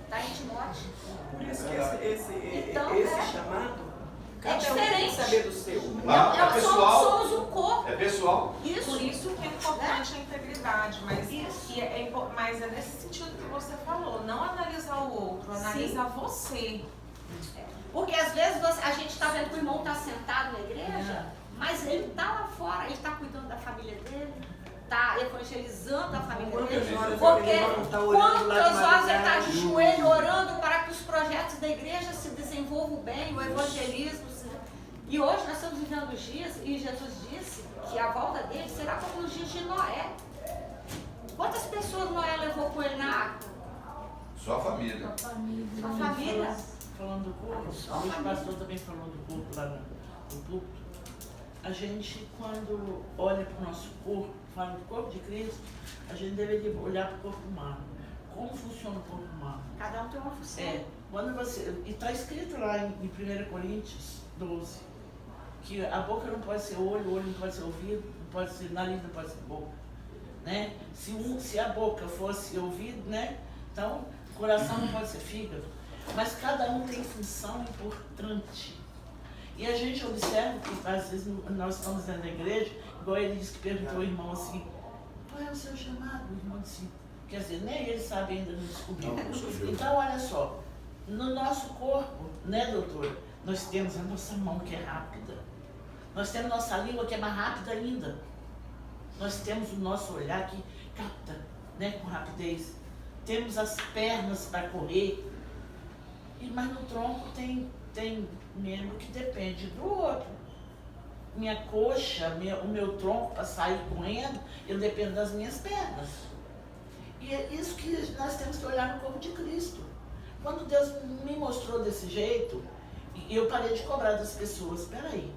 Está em Timóteo. Por isso que esse chamado, é diferente. Tem que saber do seu. É pessoal. Somos um corpo. É pessoal. Isso. Por isso que é importante a integridade, mas é nesse sentido que você falou, não analisar o outro, analisar você. Porque às vezes a gente está vendo que o irmão está sentado na igreja, mas ele está lá fora, ele está cuidando da família dele, está evangelizando a família dele. Porque quantas horas ele está de joelho orando para que os projetos da igreja se desenvolvam bem, o evangelismo. E hoje nós estamos vivendo os dias, e Jesus disse que a volta dele será como os dias de Noé. Quantas pessoas Noé levou com ele na arca? Só a família. Só a família. Falando do corpo, o pastor também falou do corpo lá no púlpito. A gente, quando olha para o nosso corpo, fala do corpo de Cristo, a gente deveria olhar para o corpo humano. Como funciona o corpo humano? Cada um tem uma função. Quando você, e está escrito lá em 1 Coríntios 12, que a boca não pode ser olho, o olho não pode ser ouvido, não pode ser nariz, não pode ser boca. Né? Se a boca fosse ouvido, né? Então o coração não pode ser fígado. Mas cada um tem função importante. E a gente observa que às vezes nós estamos dentro da igreja, igual ele disse que perguntou ao irmão assim, qual é o seu chamado? O irmão disse, quer dizer, nem ele sabe ainda, não descobriu. Então olha só, no nosso corpo, né, doutora, nós temos a nossa mão que é rápida. Nós temos nossa língua que é mais rápida ainda. Nós temos o nosso olhar que capta, né, com rapidez. Temos as pernas para correr. Mas no tronco tem membro que depende do outro. Minha coxa, o meu tronco para sair correndo, eu dependo das minhas pernas. E é isso que nós temos que olhar no corpo de Cristo. Quando Deus me mostrou desse jeito, eu parei de cobrar das pessoas. Espera aí,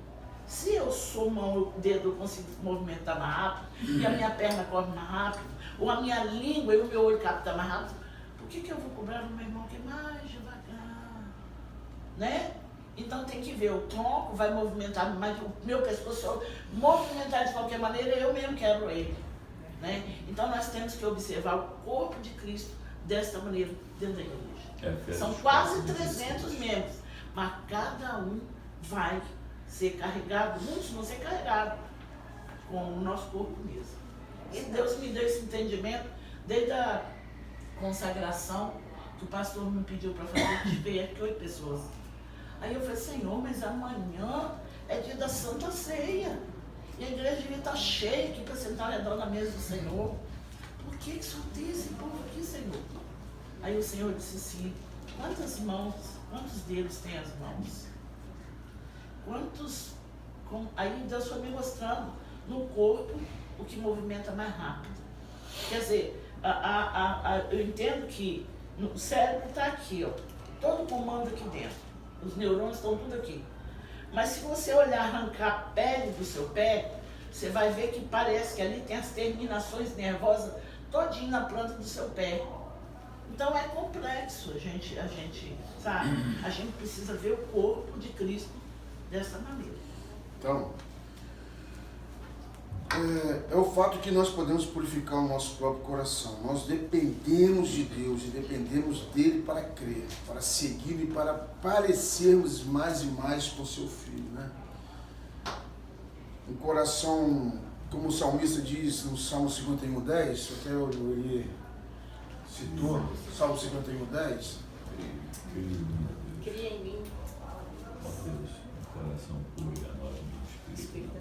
se eu sou mão, o dedo, eu consigo movimentar mais rápido, e a minha perna corre mais rápido, ou a minha língua e o meu olho capta mais rápido, por que eu vou cobrar no meu irmão que é mais devagar? Né? Então tem que ver, o tronco vai movimentar, mas o meu pescoço, se eu movimentar de qualquer maneira, eu mesmo quebro ele. Né? Então nós temos que observar o corpo de Cristo desta maneira dentro da igreja. São quase 300 membros, mas cada um vai ser carregado, muitos vão ser carregados com o nosso corpo mesmo. E Deus me deu esse entendimento desde a consagração que o pastor me pediu para fazer, de ver aqui 8 pessoas. Aí eu falei, Senhor, mas amanhã é dia da Santa Ceia. E a igreja devia estar cheia aqui para sentar ao redor da mesa do Senhor. Por que só tem esse povo aqui, Senhor? Aí o Senhor disse assim, quantas mãos, quantos dedos tem as mãos? Aí Deus foi me mostrando no corpo o que movimenta mais rápido. Quer dizer, eu entendo que o cérebro está aqui, ó, todo comando aqui dentro. Os neurônios estão tudo aqui. Mas se você olhar, arrancar a pele do seu pé, você vai ver que parece que ali tem as terminações nervosas todinho na planta do seu pé. Então é complexo, a gente, sabe? A gente precisa ver o corpo de Cristo dessa maneira. Então, é o fato que nós podemos purificar o nosso próprio coração. Nós dependemos de Deus e dependemos dele para crer, para seguir e para parecermos mais e mais com seu Filho, né? Um coração, como o salmista diz no Salmo 51:10, até ele citou, Salmo 51:10. Cria em mim. Coração puro e renova no Espírito.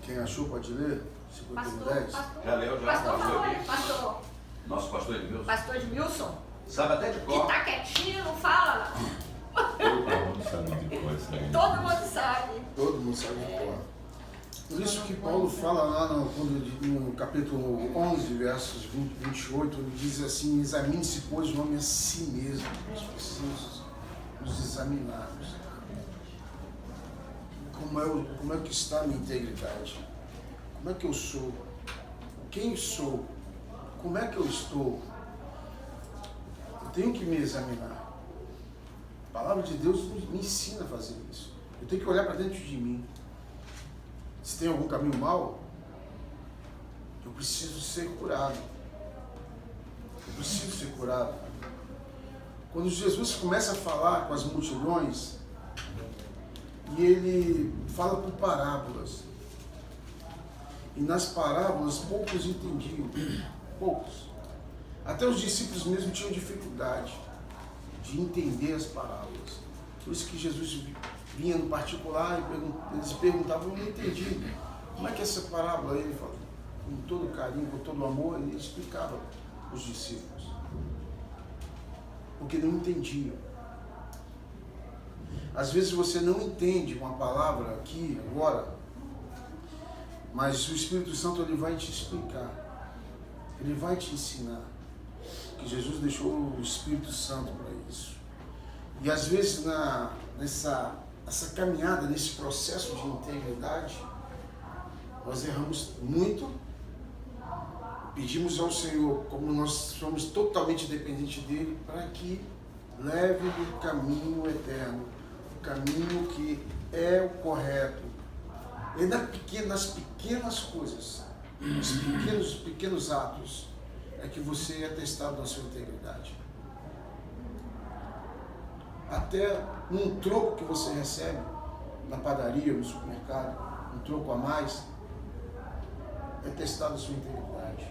Quem achou pode ler? 51:10. Já leu, já. Pastor, pastor. Nosso pastor Edmilson. Pastor Edmilson. Sabe até de Que cor. tá quietinho, não fala. Todo mundo sabe de cor isso aí. Todo mundo sabe. Todo mundo sabe de cor. Por isso que Paulo fala lá no capítulo 11, versos 28, ele diz assim: examine-se, pois, o homem a si mesmo. Nós precisamos nos examinarmos. Como é que está a minha integridade? Como é que eu sou? Quem sou? Como é que eu estou? Eu tenho que me examinar. A palavra de Deus me ensina a fazer isso. Eu tenho que olhar para dentro de mim. Se tem algum caminho mau, eu preciso ser curado. Eu preciso ser curado. Quando Jesus começa a falar com as multidões, e ele fala por parábolas. E nas parábolas poucos entendiam. Poucos. Até os discípulos mesmo tinham dificuldade de entender as parábolas. Por isso que Jesus vinha no particular e eles perguntavam, eu não entendi. Como é que é essa parábola? Ele falou, com todo carinho, com todo amor, ele explicava os discípulos. Porque não entendiam. Às vezes você não entende uma palavra aqui, agora, mas o Espírito Santo ele vai te explicar. Ele vai te ensinar. Que Jesus deixou o Espírito Santo para isso. E às vezes nessa caminhada, nesse processo de integridade, nós erramos muito, pedimos ao Senhor, como nós somos totalmente dependentes dele, para que leve no caminho eterno, o caminho que é o correto. E nas pequenas coisas, nos pequenos atos, é que você é testado na sua integridade. Até num troco que você recebe na padaria, no supermercado, um troco a mais, é testado a sua integridade.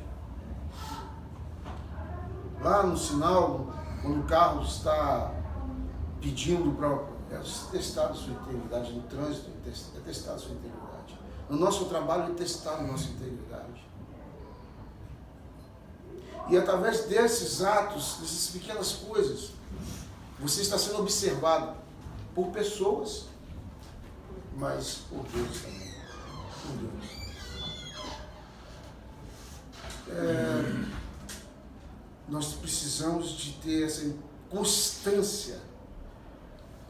Lá no sinal, quando o carro está pedindo para... É testado a sua integridade. No trânsito, é testado a sua integridade. No nosso trabalho, é testado a nossa integridade. E através desses atos, dessas pequenas coisas, você está sendo observado por pessoas, mas por Deus também. Por Deus. Nós precisamos de ter essa constância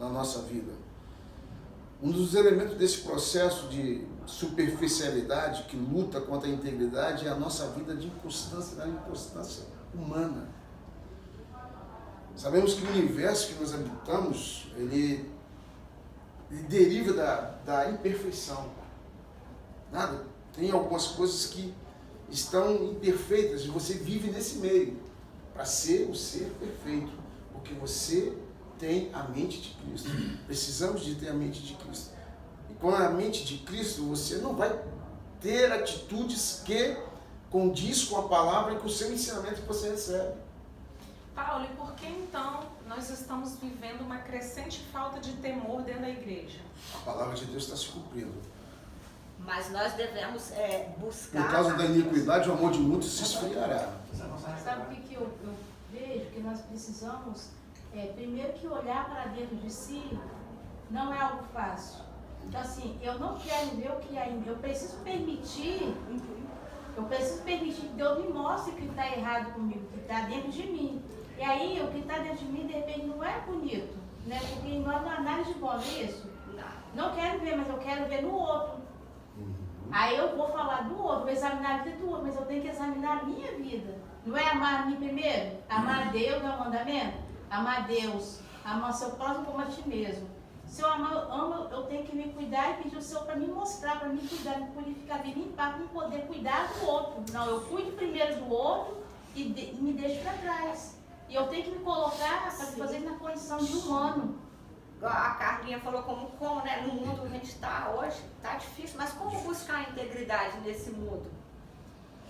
na nossa vida. Um dos elementos desse processo de superficialidade que luta contra a integridade é a nossa vida de inconstância, a inconstância humana. Sabemos que o universo que nós habitamos, ele deriva da imperfeição. Nada. Tem algumas coisas que estão imperfeitas e você vive nesse meio para ser o ser perfeito, porque você tem a mente de Cristo. Precisamos de ter a mente de Cristo. E com a mente de Cristo, você não vai ter atitudes que condiz com a palavra e com o seu ensinamento que você recebe. Paulo, e por que então nós estamos vivendo uma crescente falta de temor dentro da igreja? A palavra de Deus está se cumprindo. Mas nós devemos buscar... Por causa da iniquidade, o amor de muitos se esfriará. Sabe o que eu vejo? Que nós precisamos, primeiro que olhar para dentro de si não é algo fácil. Então assim, eu não quero ver o que ainda, eu preciso permitir que Deus me mostre o que está errado comigo, o que está dentro de mim. E aí, o que está dentro de mim, de repente, não é bonito, né? Porque nós, na análise envolve isso? Não. Não quero ver, mas eu quero ver no outro. Aí eu vou falar do outro, vou examinar a vida do outro, mas eu tenho que examinar a minha vida. Não é amar a mim primeiro? Amar a Deus não é o mandamento? Amar a Deus, amar o seu próximo como a ti mesmo. Se eu amo, eu tenho que me cuidar e pedir o Senhor para me mostrar, para me cuidar, me purificar, me limpar, para poder cuidar do outro. Não, eu cuido primeiro do outro e me deixo para trás. E eu tenho que me colocar para fazer na condição de humano. A Carlinha falou como né, no mundo que a gente está hoje, está difícil, mas como buscar a integridade nesse mundo?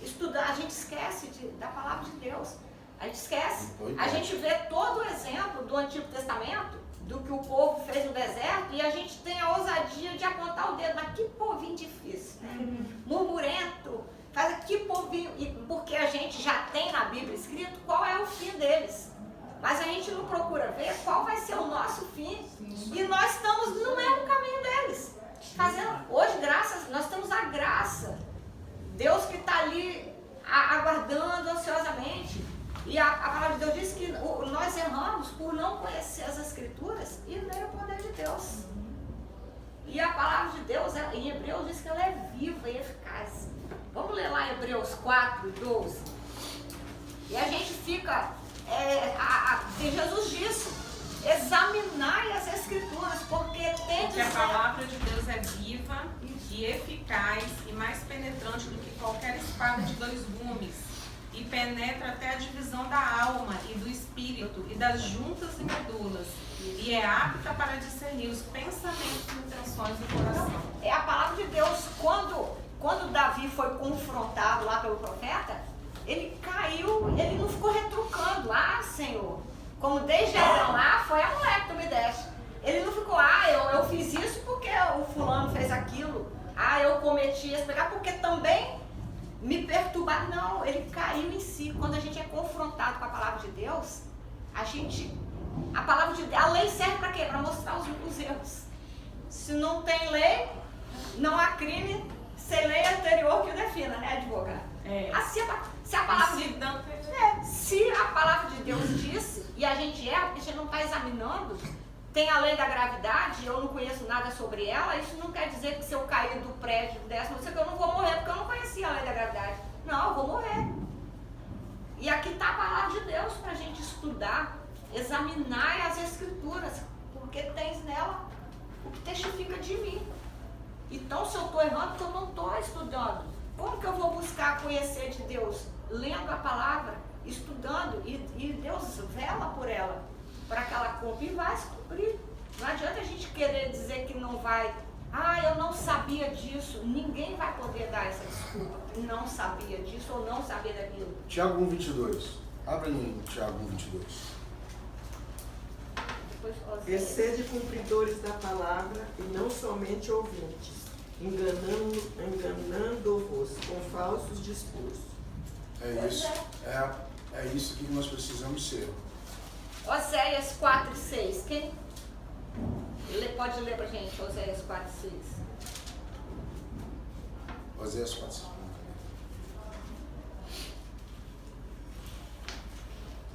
Estudar, a gente esquece da palavra de Deus. A gente esquece. A gente vê todo o exemplo do Antigo Testamento, do que o povo fez no deserto, e a gente tem a ousadia de apontar o dedo, mas que povinho difícil, né? Murmurento, faz que povinho, porque a gente já tem na Bíblia escrito qual é o fim deles. Mas a gente não procura ver qual vai ser o nosso fim. E nós estamos no mesmo caminho deles. Hoje, nós temos a graça. Deus que está ali aguardando ansiosamente. E a palavra de Deus diz que nós erramos por não conhecer as Escrituras e nem o poder de Deus. E a palavra de Deus, em Hebreus, diz que ela é viva e eficaz. Vamos ler lá Hebreus 4:12. E a gente fica... Jesus disse, examinai as Escrituras, porque a palavra de Deus é viva e eficaz e mais penetrante do que qualquer espada de 2 gumes, e penetra até a divisão da alma e do espírito e das juntas e medulas, e é apta para discernir os pensamentos e intenções do coração. É a palavra de Deus. Quando Davi foi confrontado lá pelo profeta, ele caiu, ele não ficou retrucando. Ah, Senhor, como desde Adão lá, foi a mulher que tu me deste. Ele não ficou, eu fiz isso porque o fulano fez aquilo. Eu cometi esse pecado porque também me perturbar. Não, ele caiu em si. Quando a gente é confrontado com a palavra de Deus, a lei serve para quê? Para mostrar os erros. Se não tem lei, não há crime sem lei anterior que o defina, né, advogado? Se a palavra de Deus disse e a gente porque a gente não está examinando, tem a lei da gravidade, eu não conheço nada sobre ela, isso não quer dizer que se eu cair do prédio do 10º, eu não vou morrer, porque eu não conhecia a lei da gravidade. Não, eu vou morrer. E aqui está a palavra de Deus para a gente estudar, examinar as Escrituras, porque tens nela o que testifica de mim. Então, se eu estou errando, porque eu não estou estudando. Como que eu vou buscar conhecer de Deus? Lendo a palavra, estudando, e Deus vela por ela, para que ela cumpra e vai se cumprir. Não adianta a gente querer dizer que não vai. Eu não sabia disso. Ninguém vai poder dar essa desculpa. Não sabia disso ou não sabia daquilo. Tiago 1:22. Abra em Tiago 1:22. E sede cumpridores da palavra e não somente ouvintes, enganando-vos com falsos discursos. É isso. É isso que nós precisamos ser. Oséias 4:6. Quem pode ler pra gente Oséias 4:6? Oséias 4:6.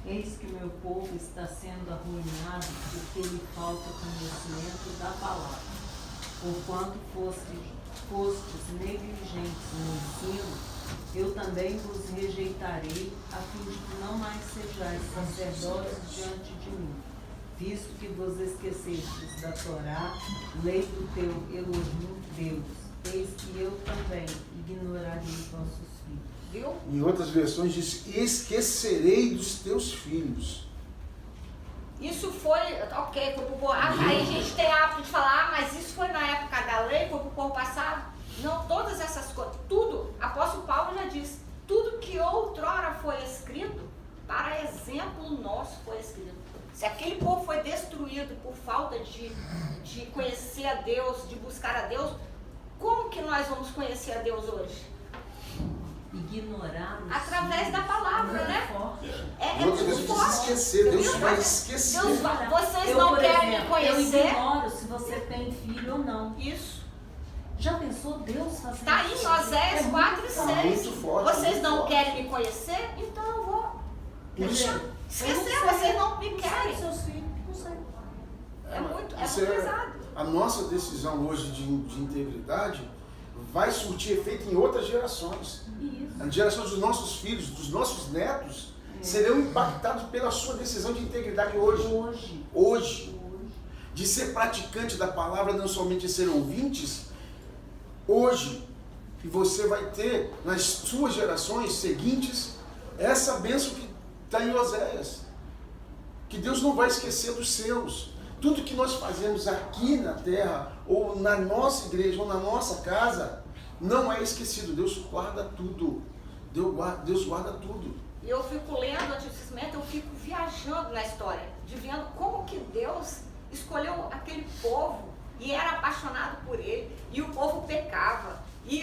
Eis que meu povo está sendo arruinado porque lhe falta conhecimento da palavra. Porquanto fostes negligentes no ensino, eu também vos rejeitarei, a fim de que não mais sejais sacerdotes diante de mim, visto que vos esquecestes da Torá, lei do teu Elohim Deus. Eis que eu também ignorarei vossos filhos. Viu? Em outras versões diz, esquecerei dos teus filhos. Isso foi, ok, foi pro povo. Aí a gente tem hábito de falar, mas isso foi na época da lei, foi pro povo passado. Não, todas essas coisas, tudo, apóstolo Paulo já disse, tudo que outrora foi escrito, para exemplo nosso foi escrito. Se aquele povo foi destruído por falta de conhecer a Deus, de buscar a Deus, como que nós vamos conhecer a Deus hoje? Ignorar através da palavra, né? É muito forte. Esquecer, Deus vai esquecer. Vocês não querem me conhecer? Eu ignoro se você tem filho ou não. Isso. Já pensou Deus fazendo Está aí em Oséias 4:6. Muito forte. Vocês não querem me conhecer? Então eu vou deixar. Esquecer, vocês não me querem. Seus filhos, não sei. É muito Isso pesado. a nossa decisão hoje de integridade vai surtir efeito em outras gerações. Isso. As gerações dos nossos filhos, dos nossos netos, serão impactados pela sua decisão de integridade hoje. De ser praticante da palavra, não somente ser ouvintes, hoje. E você vai ter nas suas gerações seguintes essa bênção que está em Oséias. Que Deus não vai esquecer dos seus. Tudo que nós fazemos aqui na terra, ou na nossa igreja, ou na nossa casa, não é esquecido. Deus guarda tudo. Deus guarda tudo. E eu fico lendo Antigo Testamento, eu fico viajando na história, de vendo como que Deus escolheu aquele povo e era apaixonado por ele, e o povo pecava, e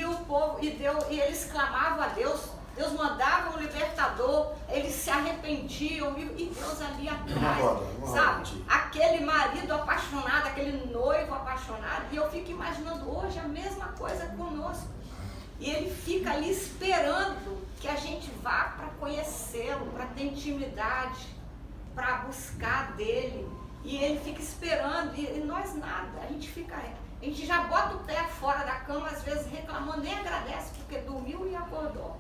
eles clamavam a Deus, Deus mandava um libertador, eles se arrependiam, e Deus ali atrás, sabe? Aquele marido apaixonado, aquele noivo apaixonado, e eu fico imaginando hoje a mesma coisa conosco. E ele fica ali esperando que a gente vá para conhecê-lo, para ter intimidade, para buscar dele. E ele fica esperando, e nós nada, a gente já bota o pé fora da cama, às vezes reclamando, nem agradece, porque dormiu e acordou.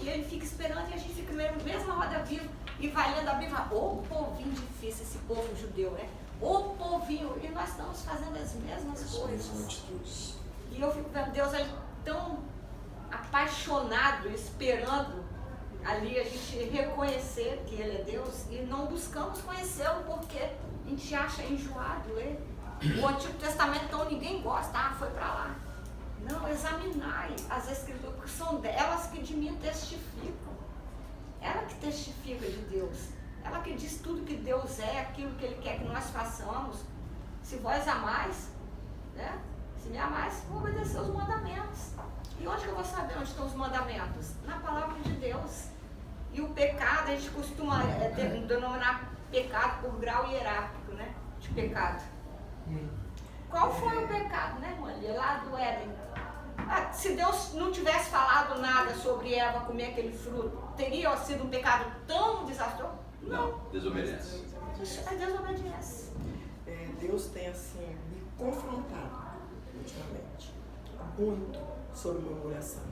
E ele fica esperando, e a gente fica mesmo na roda viva, e vai lendo a Bíblia, ô povinho difícil, esse povo judeu, né? Ô povinho, e nós estamos fazendo as mesmas coisas. E eu fico vendo Deus ali tão apaixonado, esperando ali a gente reconhecer que Ele é Deus, e não buscamos conhecê-lo porque a gente acha enjoado Ele. O Antigo Testamento, então, ninguém gosta, foi para lá. Não, examinai as Escrituras, porque são delas que de mim testificam. Ela que testifica de Deus. Ela que diz tudo que Deus é, aquilo que Ele quer que nós façamos. Se vós amais, né? Se me amais, vou obedecer os mandamentos. E onde que eu vou saber onde estão os mandamentos? Na palavra de Deus. E o pecado, a gente costuma denominar pecado por grau hierárquico, né? De pecado. Qual foi o pecado, né, irmã? Lá do Éden. Se Deus não tivesse falado nada sobre Eva comer aquele fruto, teria sido um pecado tão desastroso? Não, desobediência. É desobediência. Deus tem, assim, me confrontado ultimamente muito sobre murmuração.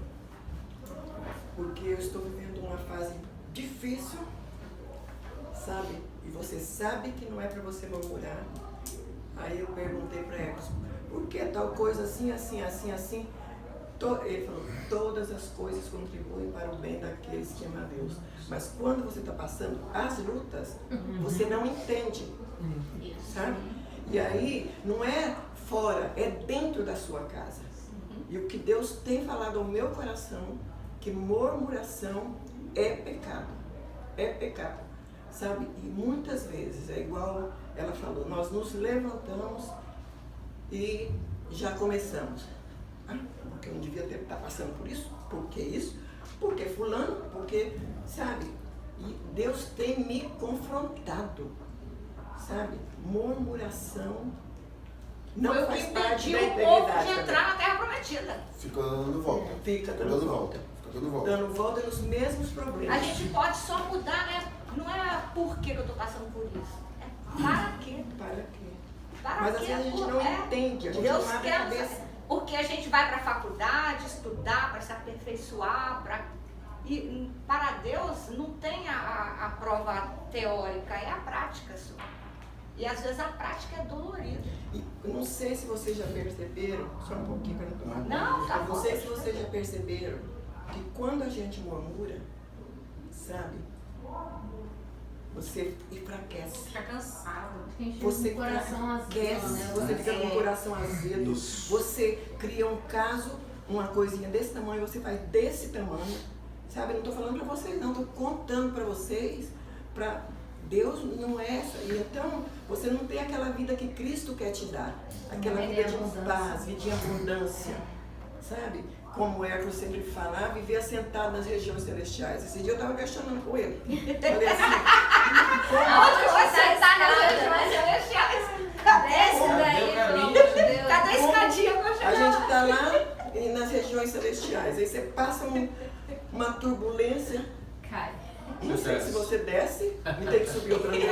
Porque eu estou vivendo uma fase difícil, sabe? E você sabe que não é para você murmurar. Aí eu perguntei para eles, por que tal coisa assim, assim, assim, assim? Ele falou, todas as coisas contribuem para o bem daqueles que amam a Deus. Mas quando você está passando as lutas, você não entende, sabe? E aí, não é fora, é dentro da sua casa. E o que Deus tem falado ao meu coração, que murmuração é pecado, sabe? E muitas vezes, é igual ela falou, nós nos levantamos e já começamos. Porque eu não devia estar passando por isso, por que isso? Porque fulano, porque, sabe? E Deus tem me confrontado, sabe? Murmuração não faz parte da integridade. O povo de entrar na terra prometida. Fica dando volta. Fica dando volta. Dando volta nos mesmos problemas. A gente pode só mudar, né? Não é por que eu estou passando por isso. É para quê? Para quê? Mas às vezes a gente não entende, a gente Deus não abre a cabeça. Porque a gente vai para a faculdade estudar, para se aperfeiçoar, e para Deus não tem a prova teórica, é a prática só. E às vezes a prática é dolorida. E não sei se vocês já perceberam, só um pouquinho para não tomar conta. Não, tá bom. Não sei se vocês já perceberam que quando a gente murmura, sabe, você enfraquece. Fica cansado. Você fica com o coração azedo, né? Você fica com o coração azedo. Isso. Você cria um caso, uma coisinha desse tamanho, você faz desse tamanho. Sabe, eu não estou falando para vocês, não, estou contando para vocês, para Deus não é essa. E então, você não tem aquela vida que Cristo quer te dar. Aquela vida de paz, vida de abundância. Sabe? Como Hércules sempre fala, viver assentado nas regiões celestiais. Esse dia eu estava questionando com ele. Falei assim, onde você está nas regiões celestiais? Cadê a escadinha para chegar? A gente está lá nas regiões celestiais. Aí você passa uma turbulência. Cai. Não sei se você desce e tem que subir outra vez.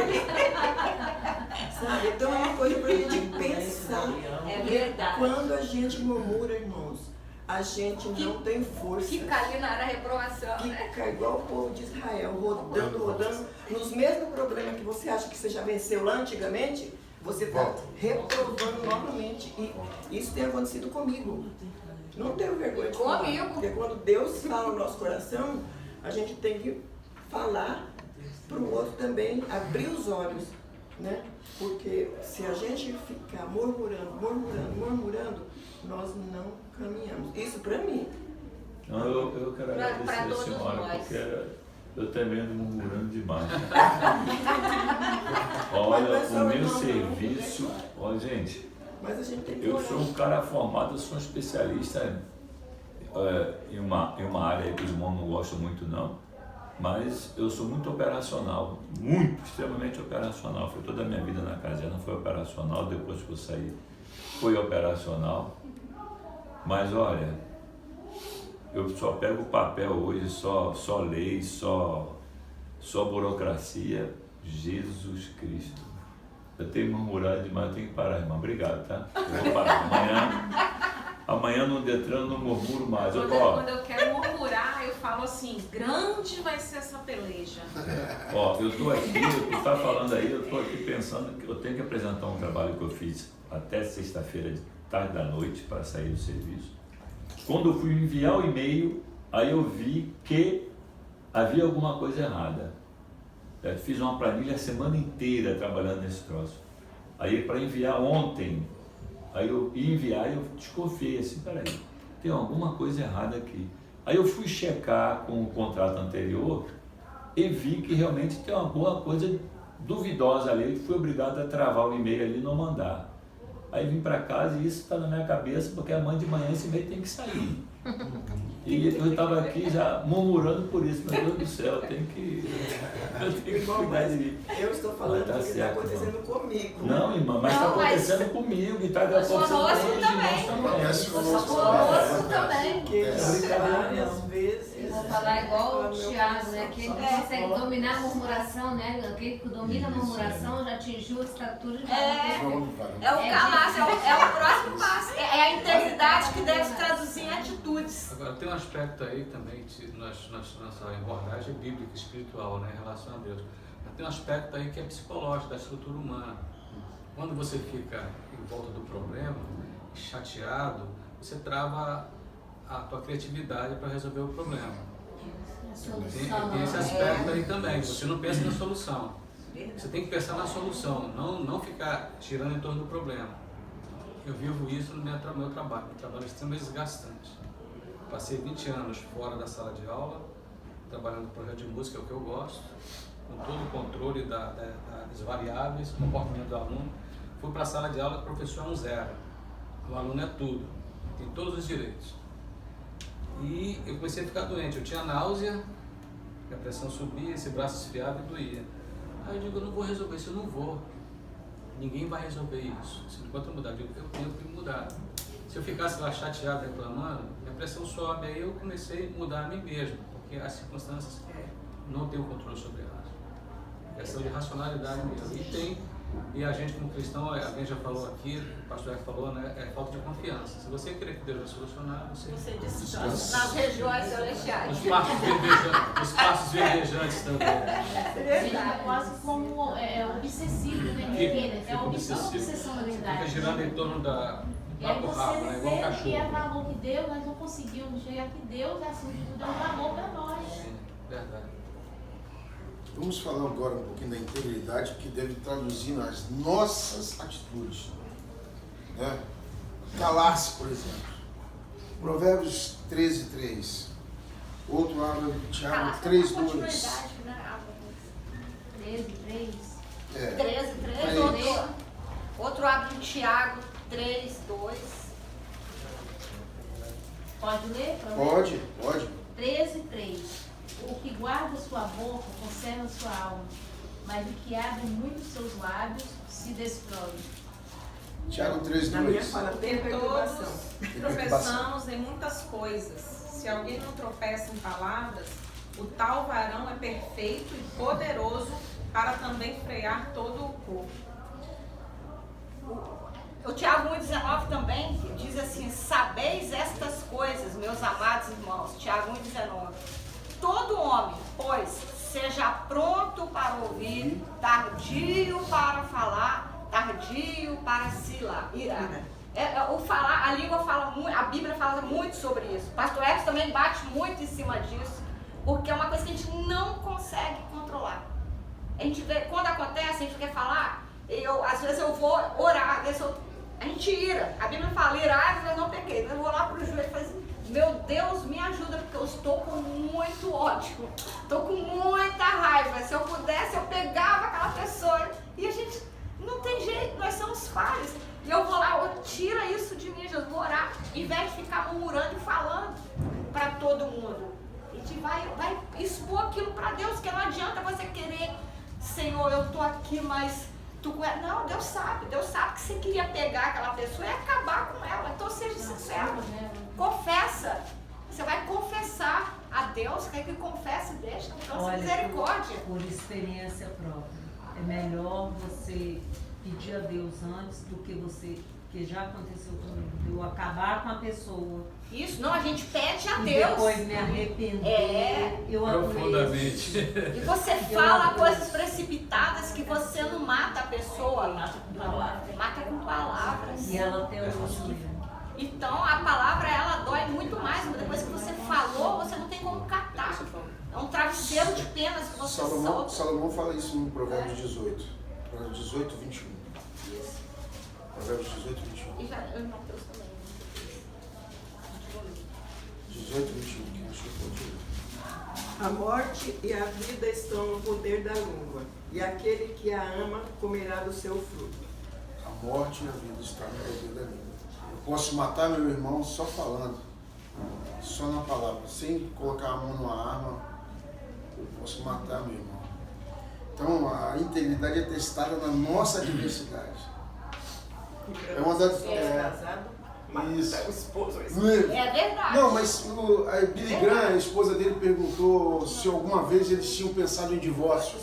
Sabe? Então é uma coisa para a gente pensar. É verdade. Quando a gente murmura, irmãos, a gente não tem força. Fica ali na área da reprovação, né? Fica igual o povo de Israel, rodando, nos mesmos problemas que você acha que você já venceu lá antigamente, você está reprovando novamente. E isso tem acontecido comigo. Não tenho vergonha de falar. Porque quando Deus fala no nosso coração, a gente tem que falar para o outro também, abrir os olhos, né? Porque se a gente ficar murmurando, nós não caminhamos. Isso para mim. Não, eu quero agradecer a senhora, porque eu também ando murmurando demais. Olha, o meu serviço, olha, gente, mas a gente tem que eu sou um cara formado, eu sou um especialista em uma área aí que os irmãos não gostam muito não, mas eu sou muito operacional, extremamente operacional. Foi toda a minha vida na caserna, foi operacional, depois que eu saí, foi operacional. Mas olha, eu só pego o papel hoje, só lei, só burocracia. Jesus Cristo. Eu tenho murmurado demais, eu tenho que parar, irmão. Obrigado, tá? Eu vou parar. Amanhã no Detran eu não murmuro mais. Quando eu quero murmurar, eu falo assim, grande vai ser essa peleja. Ó, eu tô aqui, tu tá falando aí, eu tô aqui pensando que eu tenho que apresentar um trabalho que eu fiz até sexta-feira de tarde da noite para sair do serviço. Quando eu fui enviar o e-mail, aí eu vi que havia alguma coisa errada. Eu fiz uma planilha a semana inteira trabalhando nesse troço. Aí para enviar ontem, aí eu ia enviar e eu desconfiei assim, peraí, tem alguma coisa errada aqui. Aí eu fui checar com o contrato anterior e vi que realmente tem alguma coisa duvidosa ali, fui obrigado a travar o e-mail ali e não mandar. Aí vim para casa e isso está na minha cabeça, porque amanhã de manhã esse e-mail tem que sair. E eu estava aqui já murmurando por isso, meu Deus do céu, eu tenho que cuidar de mim. Eu estou falando do que está acontecendo comigo. Não, irmã, mas está acontecendo comigo e está acontecendo com os irmãos também. Várias vezes. Vou falar igual o Thiago, né? Quem consegue dominar a murmuração, né? Quem domina a murmuração já atingiu a estatura de É o calaço, é o próximo passo. É a intensidade que deve se traduzir em atitudes. Agora, tem um aspecto aí também, nossa abordagem bíblica, espiritual, né, em relação a Deus. Mas tem um aspecto aí que é psicológico, da estrutura humana. Quando você fica em volta do problema, chateado, você trava a tua criatividade para resolver o problema. Tem esse aspecto aí também, você não pensa na solução. Você tem que pensar na solução, não ficar girando em torno do problema. Eu vivo isso no meu trabalho. Meu trabalho é extremamente desgastante. Passei 20 anos fora da sala de aula, trabalhando no projeto de música, é o que eu gosto, com todo o controle das variáveis, comportamento do aluno. Fui para a sala de aula, o professor é um zero. O aluno é tudo, tem todos os direitos. E eu comecei a ficar doente, eu tinha náusea, a pressão subia, esse braço esfriava e doía. Aí eu digo, eu não vou resolver isso, eu não vou. Ninguém vai resolver isso. Se enquanto eu mudar, eu digo, eu tenho que mudar. Se eu ficasse lá chateado, reclamando, minha pressão sobe. Aí eu comecei a mudar a mim mesmo, porque as circunstâncias não têm o controle sobre elas. É questão de racionalidade mesmo. E a gente como cristão, alguém já falou aqui, o pastor falou, né, é falta de confiança. Se você querer que Deus vai solucionar, você descansa nas regiões celestiais. Os passos verdejantes também. É quase como obsessivo, né? É uma obsessão, na verdade. Fica girando em torno da... E aí você dizer que é valor que Deus, nós não conseguimos chegar que Deus, acima de tudo, é um valor para nós. Sim, verdade. Vamos falar agora um pouquinho da integridade que deve traduzir nas nossas atitudes. Né? Calar-se, por exemplo. Provérbios 13:3. Outro abre Tiago 3:2. 13:3. 13:3. Outro abre Tiago 3:2. Pode ler? Pode. 13:3. O que guarda sua boca conserva sua alma, mas o que abre muito seus lábios se destrói. Tiago 3:2. Na minha fala tem Todos tropeçamos em muitas coisas. Se alguém não tropeça em palavras, o tal varão é perfeito e poderoso para também frear todo o corpo. O Tiago 1,19 também diz assim: sabeis estas coisas, meus amados irmãos. Tiago 1,19. Todo homem, pois, seja pronto para ouvir, tardio para falar, tardio para se irar. A língua fala muito, a Bíblia fala muito sobre isso. O pastor Edson também bate muito em cima disso, porque é uma coisa que a gente não consegue controlar. A gente vê, quando acontece, a gente quer falar, às vezes eu vou orar, às vezes a gente ira. A Bíblia fala, irai, mas não pequei. Então eu vou lá pro joelho e falo assim, meu Deus, me ajuda, porque eu estou com muito ódio, estou com muita raiva. Se eu pudesse, eu pegava aquela pessoa. E a gente não tem jeito, nós somos falhos. E eu vou lá, tira isso de mim, Jesus, vou orar, em vez de ficar murmurando e falando para todo mundo. A gente vai expor aquilo para Deus, porque não adianta você querer, Senhor, eu estou aqui, mas tu... Não, Deus sabe que você queria pegar aquela pessoa e acabar com ela. Então seja sincero, confessa. Você vai confessar a Deus, quer que confesse e deixa. Então, misericórdia. Por experiência própria. É melhor você pedir a Deus antes do que que já aconteceu comigo, de eu acabar com a pessoa. Isso, não, a gente pede a e Deus. Depois me arrepender. Profundamente. E você fala coisas precipitadas que você não mata a pessoa. Mata com palavras. E ela tem o Então a palavra, ela dói muito mais. Depois que você falou, você não tem como catar. É um travesseiro de penas que você solta. Salomão fala isso no Provérbios 18. Provérbios 18, 21. Isso. Provérbios 18, 21. E já, eu não Mateus também. 18, 21, que acho que pode ler. A morte e a vida estão no poder da língua, e aquele que a ama comerá do seu fruto. A morte e a vida estão no poder da língua. Eu posso matar meu irmão só falando, só na palavra, sem colocar a mão numa arma, eu posso matar meu irmão. Então a integridade é testada na nossa adversidade. É uma das... Isso. O esposo, É verdade. Não, mas a Billy Graham, a esposa dele, perguntou se alguma vez eles tinham pensado em divórcio.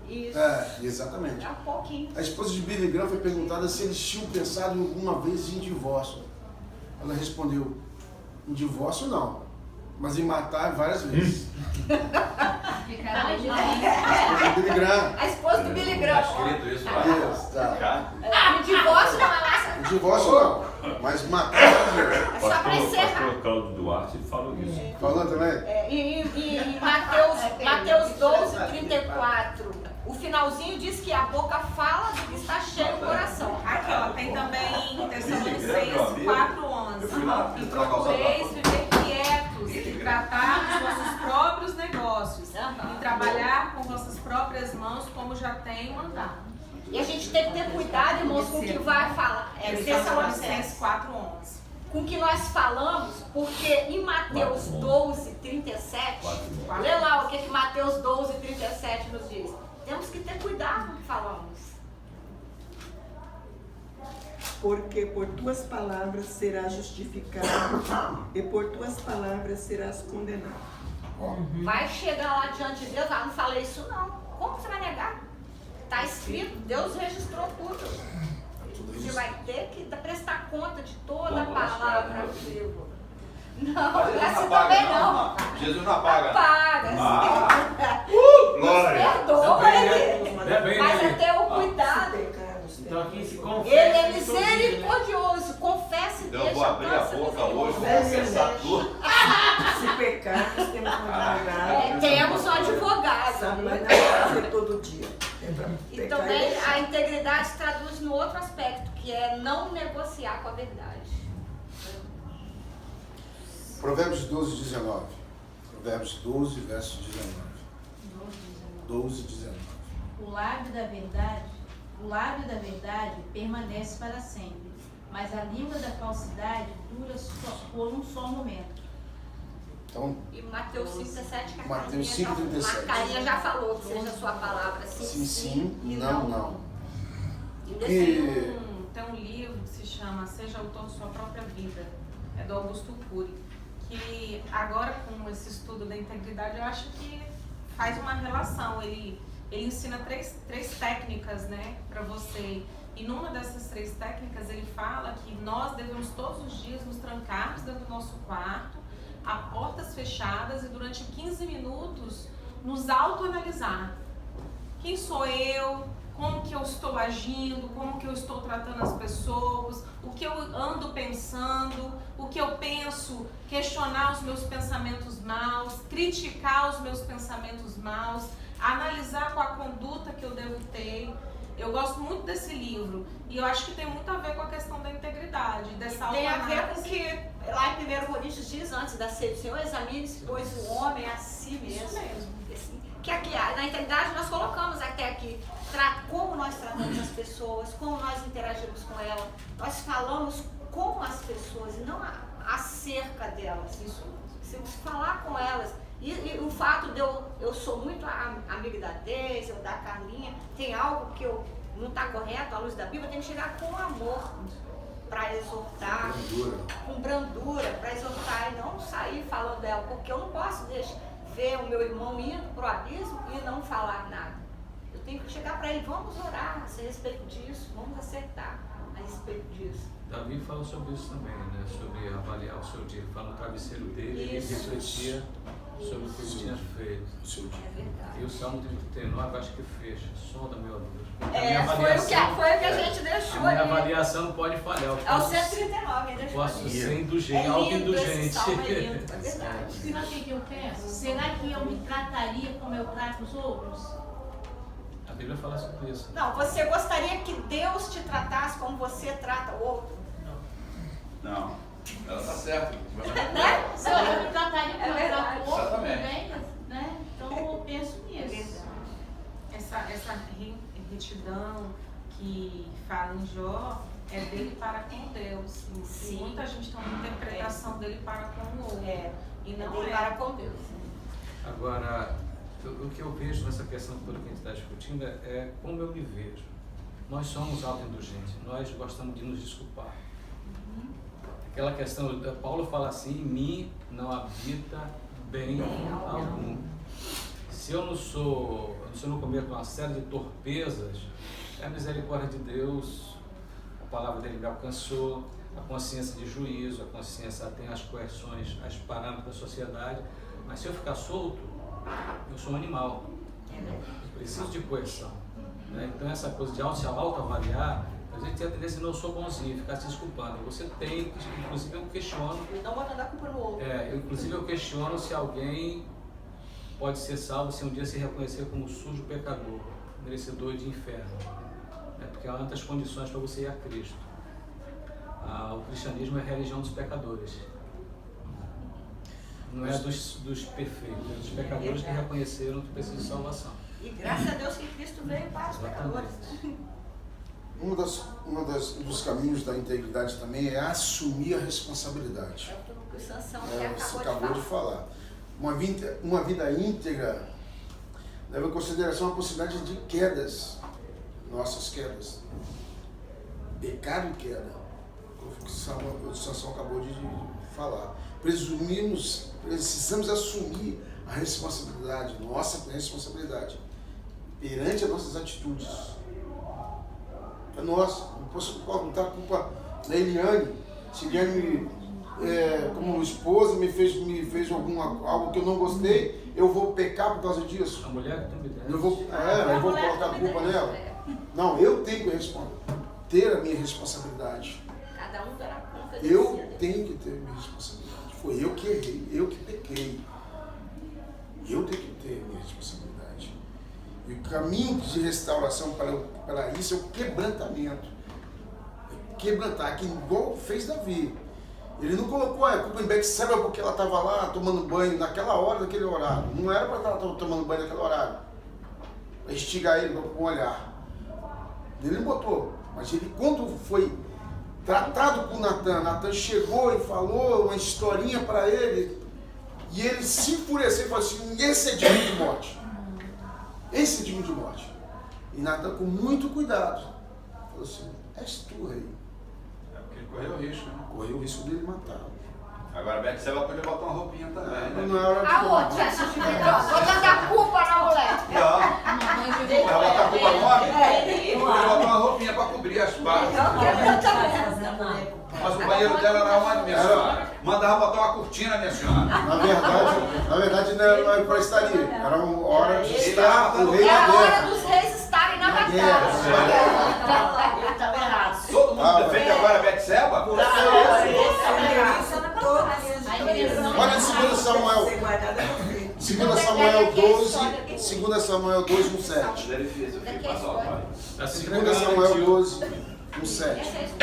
Isso. Exatamente. É um pouquinho. A esposa de Billy Graham foi perguntada se eles tinham pensado alguma vez em divórcio. Ela respondeu, em divórcio não, mas em matar várias vezes. Billy Graham. A esposa do Billy Graham. Tá escrito isso lá. Isso, tá. O divórcio não é lá. O divórcio não, mas matar várias vezes. É só para encerrar. Pastor Cláudio Duarte falou isso. Falou também? Em Mateus 12, 34, o finalzinho diz que a boca fala do que está cheio o coração. Aqui, ó, tem também em Tessalonicenses 4:11. E procureis viver quietos e tratar dos vossos próprios negócios e trabalhar com vossas próprias mãos, como já tenho mandado. E a gente tem que ter cuidado, irmãos, com o que vai falar. Tessalonicenses 4:11. Com o que nós falamos, porque em Mateus 12, 37, lê lá o que Mateus 12, 37 nos diz. Temos que ter cuidado com o que falamos. Porque por tuas palavras serás justificado e por tuas palavras serás condenado. Vai chegar lá diante de Deus, não falei isso não. Como você vai negar? Está escrito, Deus registrou tudo. Você vai ter que prestar conta de toda a palavra viva. Não, essa também não. Jesus não apaga. Apaga. Glória. Perdoa ele. Mas é ter o cuidado. Então aqui se confessa. Ele é misericordioso. Confesse e Então deixa eu vou abrir a boca hoje, vou confessar tudo. Se pecarmos, temos um advogado. Temos um advogado. Sabe, mas não é fazer todo dia. E também a integridade se traduz no outro aspecto, que é não negociar com a verdade. Provérbios 12, 19. Provérbios 12, verso 19. 12, 19. O lábio da verdade permanece para sempre, mas a língua da falsidade dura por um só momento. Então, E Mateus 5,17, que Mateus 5,37. a Carinha já falou que seja a sua palavra sim, e não. Tem um livro que se chama Seja Autor de Sua Própria Vida, é do Augusto Cury, que agora com esse estudo da integridade eu acho que faz uma relação. Ele ensina três técnicas, né, para você E numa dessas 3 técnicas ele fala que nós devemos todos os dias nos trancarmos dentro do nosso quarto, a portas fechadas, e durante 15 minutos nos autoanalisar. Quem sou eu? Como que eu estou agindo? Como que eu estou tratando as pessoas? O que eu ando pensando? O que eu penso? Questionar os meus pensamentos maus, criticar os meus pensamentos maus, analisar qual a conduta que eu devo ter. Eu gosto muito desse livro e eu acho que tem muito a ver com a questão da integridade, dessa Tem a ver com autoanálise. que lá em 1 Coríntios diz, antes da ceia do Senhor, examine-se, pois o homem é a si mesmo. Isso mesmo. Assim, que aqui, na integridade nós colocamos até aqui como nós tratamos as pessoas, como nós interagimos com elas. Nós falamos com as pessoas e não acerca delas. Isso, se falar com elas. E o fato de eu sou muito amiga da Deise, ou da Carlinha, tem algo que não está correto à luz da Bíblia, tem que chegar com amor para exortar, com brandura, para exortar e não sair falando dela, porque eu não posso ver o meu irmão indo para o abismo e não falar nada. Eu tenho que chegar para ele, vamos orar a respeito disso, vamos acertar a respeito disso. Davi fala sobre isso também, né? Sobre avaliar o seu dia. Ele fala no travesseiro dele e ele refletia sobre o que ele tinha feito. É verdade. E o Salmo 39 acho que fecha. Sonda, meu Deus. Foi o que a gente deixou A minha ali. avaliação não pode falhar. Eu É o posso, 139, ele deixou posso ali. ser indulgente, É lindo auto-indulgente. esse salmo, é lindo, é verdade. Sabe o que eu penso? Será que eu me trataria como eu trato os outros? A Bíblia fala sobre isso. Não, você gostaria que Deus te tratasse como você trata o outro? Não, ela está certa. Né? Se eu me trataria como eu trato o outro Exatamente. também, né? Então eu penso nisso. Essa retidão que fala em Jó é dele para com Deus. E Sim. muita gente tem uma interpretação dele para com o outro. E não dele para com Deus. Agora, o que eu vejo nessa questão toda que a gente está discutindo é como eu me vejo. Nós somos autoindulgentes, nós gostamos de nos desculpar. Aquela questão, Paulo fala assim, em mim não habita bem algum. Se eu não cometo uma série de torpezas, é a misericórdia de Deus, a palavra dele me alcançou, a consciência de juízo, a consciência tem as coerções, as parâmetros da sociedade, mas se eu ficar solto, eu sou um animal. Eu preciso de coerção. Né? Então essa coisa de se autoavaliar, a gente tem a tendência de não sou bonzinho, ficar se desculpando. Você tem, inclusive eu questiono. E não botando a culpa no outro. Inclusive eu questiono se alguém pode ser salvo se um dia se reconhecer como sujo pecador, merecedor de inferno. Porque há outras condições para você ir a Cristo. O cristianismo é a religião dos pecadores. Não é dos perfeitos, é dos pecadores que reconheceram que precisam de salvação. E graças a Deus que Cristo veio para os pecadores. Um dos caminhos da integridade também é assumir a responsabilidade. É o que o Sansão Você acabou de falar. Uma vida íntegra leva em consideração a possibilidade de quedas, nossas quedas. Pecado e queda, o Sansão acabou de falar. Precisamos assumir a responsabilidade, nossa responsabilidade, perante as nossas atitudes. É nossa, não posso botar a culpa na Eliane. Se Eliane, como esposa, me fez algo que eu não gostei, eu vou pecar por causa disso? A mulher que tem ideia. Eu vou colocar a culpa nela? Não, eu tenho que ter a minha responsabilidade. Cada um dará conta de Eu si. tenho que ter a minha responsabilidade. Foi eu que errei, eu que pequei. Eu tenho que ter a minha responsabilidade. E o caminho de restauração para isso é o quebrantamento. É quebrantar, que igual fez Davi. Ele não colocou a culpa em Betseba porque ela estava lá tomando banho naquela hora, naquele horário. Não era para estar tomando banho naquele horário. Para instigar ele com um olhar. Ele botou. Mas ele, quando foi tratado por Natan chegou e falou uma historinha para ele, e ele se enfureceu e falou assim, esse é digno de morte. Esse é digno de morte. E Natan, com muito cuidado, falou assim, és tu, rei. É porque ele correu o risco, né? Correu o risco dele matar. Agora a Betseba podia botar uma roupinha também, né? Não é hora de A outra, botando a culpa na mulher. Não. Ela botar a culpa no homem? Podia botar uma roupinha pra cobrir as partes. Mas o banheiro dela era onde, minha senhora? Mandava botar uma cortina, minha senhora. Na verdade não era para estaria. Era uma hora de estar o rei É na a hora guerra. dos reis estarem na batalha. Ele estava errado. Todo mundo defende agora a Betseba? Olha 2 Samuel. 2 Samuel 12, 2 Samuel 12, 1, 7. É difícil, filho, passar o pai. 2 Samuel 12, 1, 7.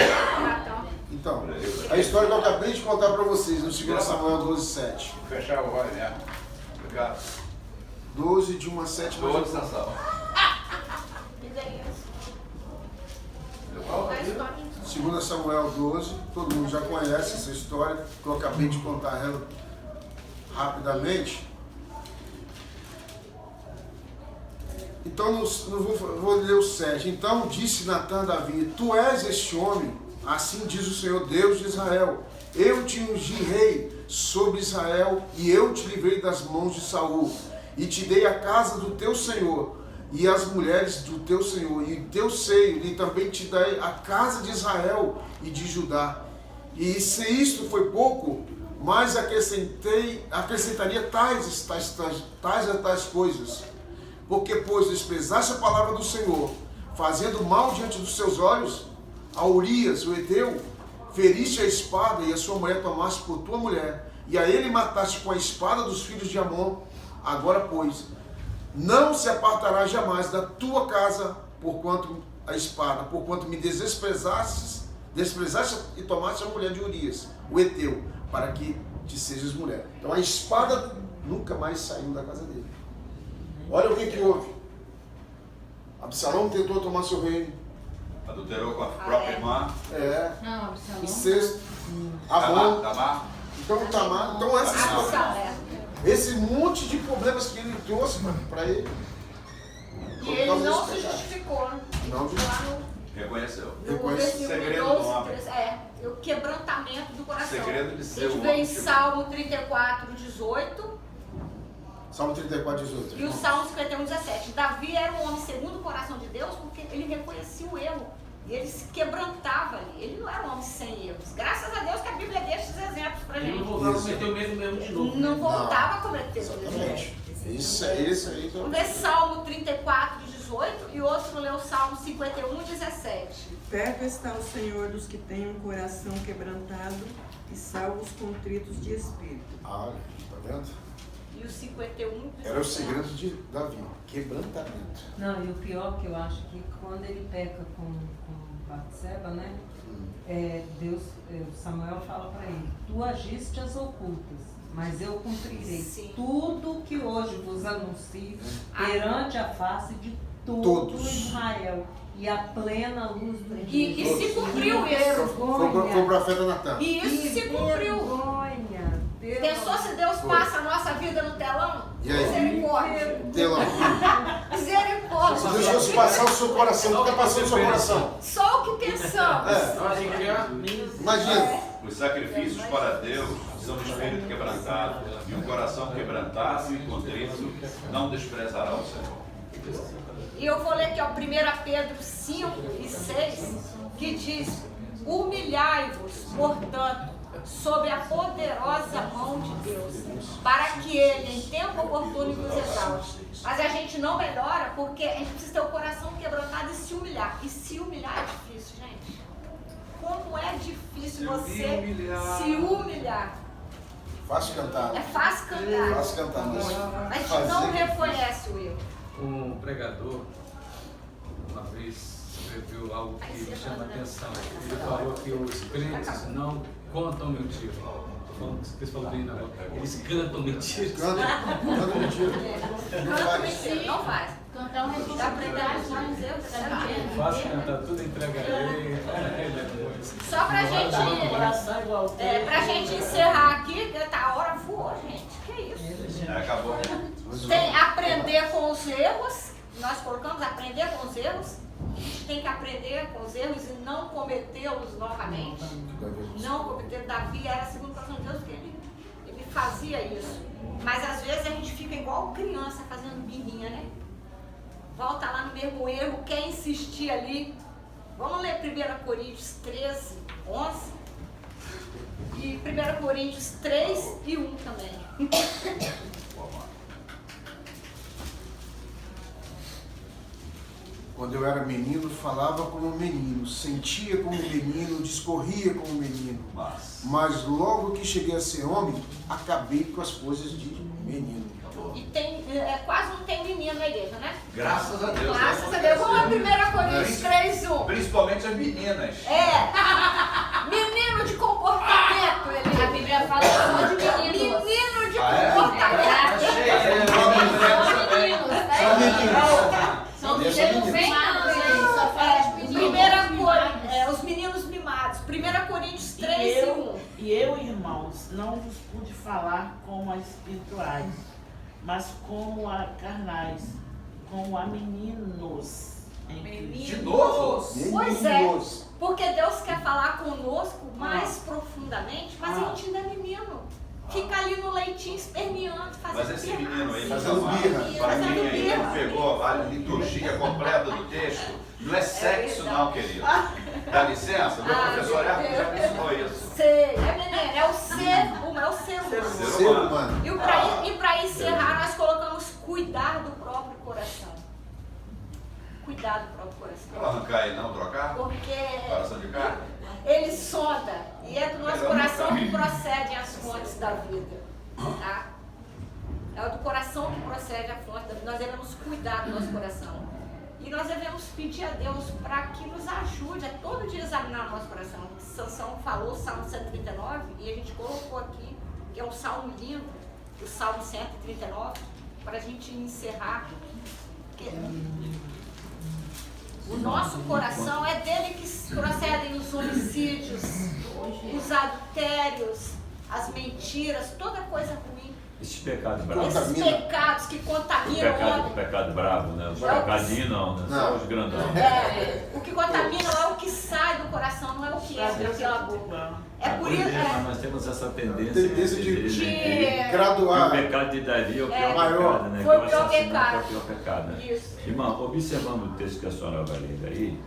Então, a história que eu acabei de contar para vocês no 2 Samuel 12, 7. Vou fechar o olho mesmo. Obrigado. 12, de 1 a 7. Boa sensação. 2 Samuel 12, todo mundo já conhece essa história, que eu acabei de contar ela rapidamente. Então, vou ler o 7. Então disse Natã a Davi: Tu és este homem, assim diz o Senhor Deus de Israel. Eu te ungi rei sobre Israel, e eu te livrei das mãos de Saul, e te dei a casa do teu Senhor, e as mulheres do teu Senhor, e teu seio, e também te dei a casa de Israel e de Judá. E se isto foi pouco, mas acrescentaria tais coisas. Porque, pois, desprezaste a palavra do Senhor, fazendo mal diante dos seus olhos, a Urias, o Eteu, feriste a espada, e a sua mulher tomaste por tua mulher, e a ele mataste com a espada dos filhos de Amon. Agora, pois, não se apartará jamais da tua casa, porquanto a espada, porquanto me desprezaste e tomaste a mulher de Urias, o Eteu, para que te sejas mulher. Então a espada nunca mais saiu da casa dele. Olha o que houve. Absalão tentou tomar seu reino. Adulterou com a própria irmã. Não, Absalão. Incesto. Amon. Tamar. Então Tamar. Então esse monte de problemas que ele trouxe para ele. E ele não se justificou. Não reconheceu. Segredo do homem. O quebrantamento do coração. Segredo de ser a gente vê em Salmo 34, 18. Salmo 34, 18. E o Salmo 51, 17. Davi era um homem segundo o coração de Deus porque ele reconhecia o erro. E ele se quebrantava ali. Ele não era um homem sem erros. Graças a Deus que a Bíblia deixa esses exemplos pra gente. Ele não voltava a cometer o mesmo erro de novo. Não voltava a cometer o mesmo erro. Esse aí. Vamos ver Salmo 34, 18 e outro lê o Salmo 51, 17. Perto está o Senhor dos que têm um coração quebrantado e salva os contritos de espírito. Ah, tá vendo? E o 51, 17. Era o segredo de Davi, quebrantamento. Não, e o pior que eu acho que quando ele peca com Batseba, né? Samuel fala para ele: Tu agiste as ocultas, mas eu cumprirei tudo que hoje vos anuncio perante a face de todo Israel e a plena luz do dia. E se cumpriu isso. Foi o profeta Natã. E isso se cumpriu. Pensou se Deus passa a nossa vida no telão? E aí? Misericórdia. Telão. Misericórdia. Se Deus fosse passar o seu coração, o que está passando o seu coração? Só o que pensamos. Imagina. Os sacrifícios para Deus são de espírito quebrantado, e um coração quebrantado e contrito não desprezará o Senhor. E eu vou ler aqui, ó, 1 Pedro 5 e 6, que diz: Humilhai-vos, portanto, sob a poderosa mão de Deus, para que Ele, em tempo oportuno, nos exalte. Mas a gente não melhora porque a gente precisa ter o coração quebrantado e se humilhar. E se humilhar é difícil, gente. Como é difícil você se humilhar. Fácil cantar. É fácil cantar. Fácil cantar, mas a gente não reconhece o erro. Um pregador, uma vez, escreveu algo que me chama a atenção. Ele falou que os crentes não contam mentira. Estou falando que você falou bem na boca. Eles cantam mentira. Cantam mentira. Não faz. Cantar uma responsabilidade, mas eu Fácil cantar, tudo entrega a ele. Só pra gente encerrar aqui, a hora voou, gente. Que isso? Acabou. Tem aprender com os erros. Nós colocamos aprender com os erros. A gente tem que aprender com os erros e não cometê-los novamente. Não cometer. Davi era segundo o coração de Deus, porque fazia isso. Mas às vezes a gente fica igual criança fazendo birrinha, né? Volta lá no mesmo erro, quer insistir ali. Vamos ler 1 Coríntios 13, 11. E 1 Coríntios 3 e 1 também. Quando eu era menino, falava como menino, sentia como menino, discorria como menino. Mas logo que cheguei a ser homem, acabei com as coisas de menino. E tem, quase não tem menino na igreja, né? Graças a Deus. Graças a Deus. Vamos lá, 1 Coríntios 3, 1. Principalmente as meninas. Menino de comportamento, ele. A Bíblia fala só de meninos. Menino de comportamento. São meninos mimados, só fala de meninos. Os meninos mimados. 1 Coríntios 3 e 1. E eu, irmãos, não vos pude falar como a espirituais, mas como a carnais, como a meninos. De novo? Pois é, porque Deus quer falar conosco mais profundamente, mas a gente ainda é menino. Fica ali no leitinho esperneando, fazendo Mas esse menino aí, Fazendo birra. para mim aí, não pegou a liturgia completa do texto. Não é sexo não, querido. Dá licença, meu professor Hermes já me ensinou isso. Sei, menino, é o ser humano. E para encerrar, nós colocamos cuidar do próprio coração. Cuidar do próprio coração. Não arrancar ele não, trocar? Porque Coração de carne? ele sonda e é do nosso coração que procedem as fontes da vida. Tá? É do coração que procede a fonte da vida. Nós devemos cuidar do nosso coração. E nós devemos pedir a Deus para que nos ajude a todo dia examinar o nosso coração. Sansão falou, Salmo 139, e a gente colocou aqui, que é um salmo lindo, o Salmo 139, para a gente encerrar. O nosso coração é dele que procedem os homicídios, os adultérios, as mentiras, toda coisa ruim. Esses pecados bravos. Esses pecados que contaminam o homem. O pecado bravo, né? Os pecadinhos não, né? Só os grandão. O que contamina não é o que sai do coração, não é o que entra pela boca. É por isso Mas nós temos essa tendência de graduar. O pecado de Davi é o pior pecado, né? Foi o pior pecado. É o pior pecado, né? Isso. Irmão, observando o texto que a senhora vai lendo aí,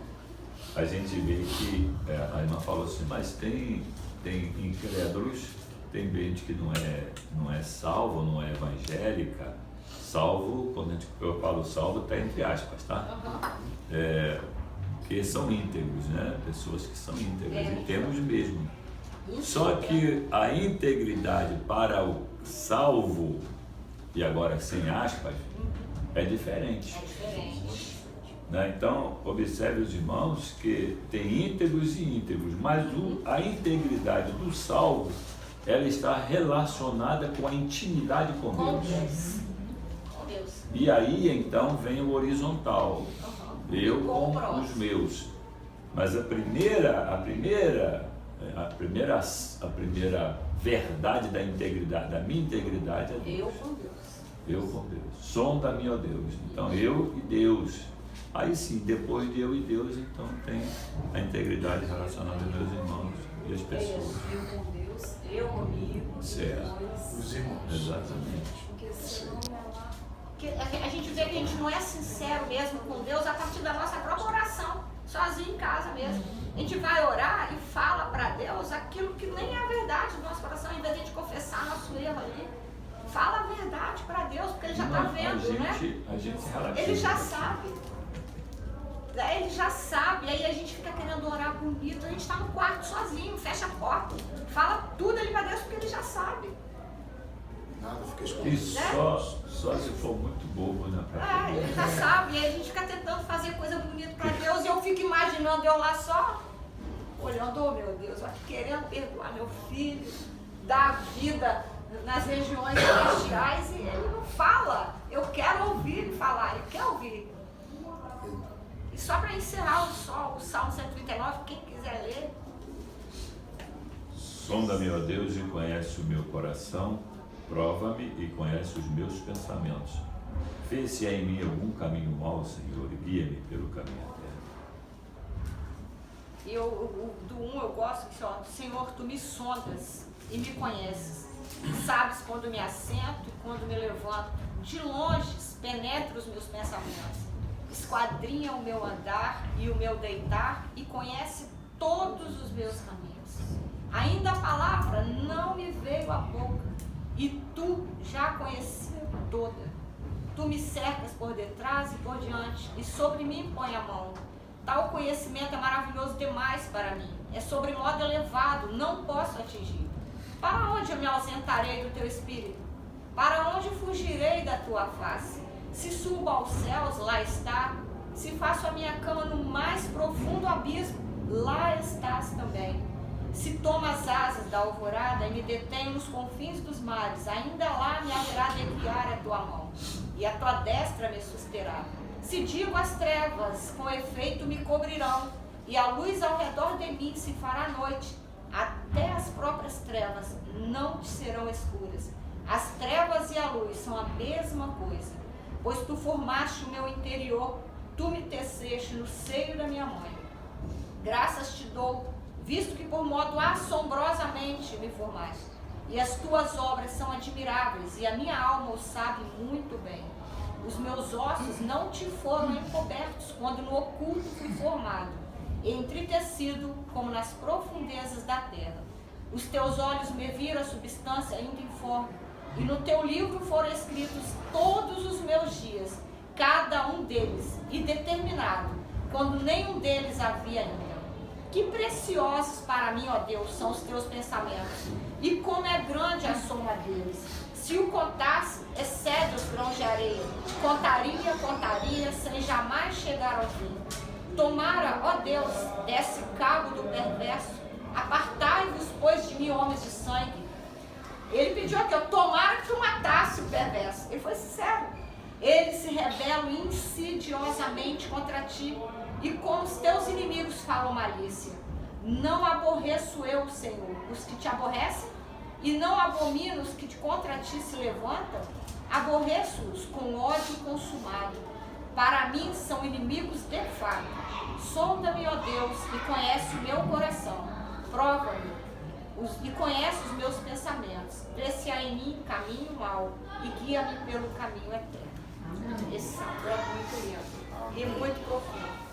a gente vê que a irmã falou assim, mas tem incrédulos. Tem gente que não é salvo, não é evangélica. Salvo, quando eu falo salvo, está entre aspas, tá? Que são íntegros, né? Pessoas que são íntegras, e temos mesmo. Só que a integridade para o salvo, e agora sem aspas, é diferente. Né? Então, observe os irmãos que tem íntegros e íntegros, mas a integridade do salvo, ela está relacionada com a intimidade com Deus. E aí então vem o horizontal. Eu com os meus. Mas a primeira verdade da integridade, da minha integridade é Deus. Eu com Deus. Sonda-me, ó Deus. Então eu e Deus. Aí sim, depois de eu e Deus, então tem a integridade relacionada aos meus irmãos e as pessoas. Eu com Deus, eu comigo, certo. Os irmãos. Exatamente. A gente vê que a gente não é sincero mesmo com Deus a partir da nossa própria oração, sozinho em casa mesmo. A gente vai orar e fala para Deus aquilo que nem é a verdade do nosso coração, em vez de a gente confessar nosso erro ali. Fala a verdade para Deus, porque Ele já está vendo, né? Ele já sabe. Ele já sabe, aí a gente fica querendo orar bonito, a gente está no quarto sozinho, fecha a porta, fala tudo ali para Deus, porque Ele já sabe. Nada fica escondido. E só se for muito bobo, né? Ele já sabe, e aí a gente fica tentando fazer coisa bonita para Deus, e eu fico imaginando eu lá só, olhando, oh meu Deus, querendo perdoar meu filho, dar vida nas regiões celestiais, e ele não fala. Eu quero ouvir ele falar, ele quer ouvir. E só para encerrar o Salmo 139, quem quiser ler. Sonda-me, ó Deus, e conhece o meu coração, prova-me e conhece os meus pensamentos. Vê se há em mim algum caminho mau, Senhor, e guia-me pelo caminho eterno. E do 1 eu gosto que, ó, Senhor, tu me sondas e me conheces. Sabes quando me assento e quando me levanto. De longe penetra os meus pensamentos. Esquadrinha o meu andar e o meu deitar e conhece todos os meus caminhos. Ainda a palavra não me veio à boca e tu já conhecia toda. Tu me cercas por detrás e por diante e sobre mim põe a mão. Tal conhecimento é maravilhoso demais para mim. É sobremodo elevado, não posso atingir. Para onde eu me ausentarei do teu espírito? Para onde fugirei da tua face? Se subo aos céus, lá está. Se faço a minha cama no mais profundo abismo, lá estás também. Se tomo as asas da alvorada e me detenho nos confins dos mares, ainda lá me haverá de guiar a tua mão, e a tua destra me susterá. Se digo as trevas, com efeito me cobrirão, e a luz ao redor de mim se fará noite, até as próprias trevas não te serão escuras. As trevas e a luz são a mesma coisa, pois tu formaste o meu interior, tu me teceste no seio da minha mãe. Graças te dou, visto que por modo assombrosamente me formaste, e as tuas obras são admiráveis, e a minha alma o sabe muito bem. Os meus ossos não te foram encobertos, quando no oculto fui formado, e entretecido como nas profundezas da terra. Os teus olhos me viram a substância ainda informe, e no teu livro foram escritos todos os meus dias, cada um deles, e determinado, quando nenhum deles havia ainda. Que preciosos para mim, ó Deus, são os teus pensamentos, e como é grande a soma deles. Se o contasse, excede os grãos de areia. Contaria, sem jamais chegar ao fim. Tomara, ó Deus, desse cabo do perverso, apartai-vos, pois, de mim, homens de sangue. Ele pediu aqui, tomara que tu matasse o perverso. Ele foi sincero. Eles se rebelam insidiosamente contra ti, e como os teus inimigos falam malícia. Não aborreço eu, Senhor, os que te aborrecem, e não abomino os que contra ti se levantam. Aborreço-os com ódio consumado. Para mim são inimigos de fato. Sonda-me, ó Deus, e conhece o meu coração. Prova-me e conhece os meus pensamentos. Vê se há em mim caminho mau e guia-me pelo caminho eterno. Esse salmo é muito lindo e muito profundo.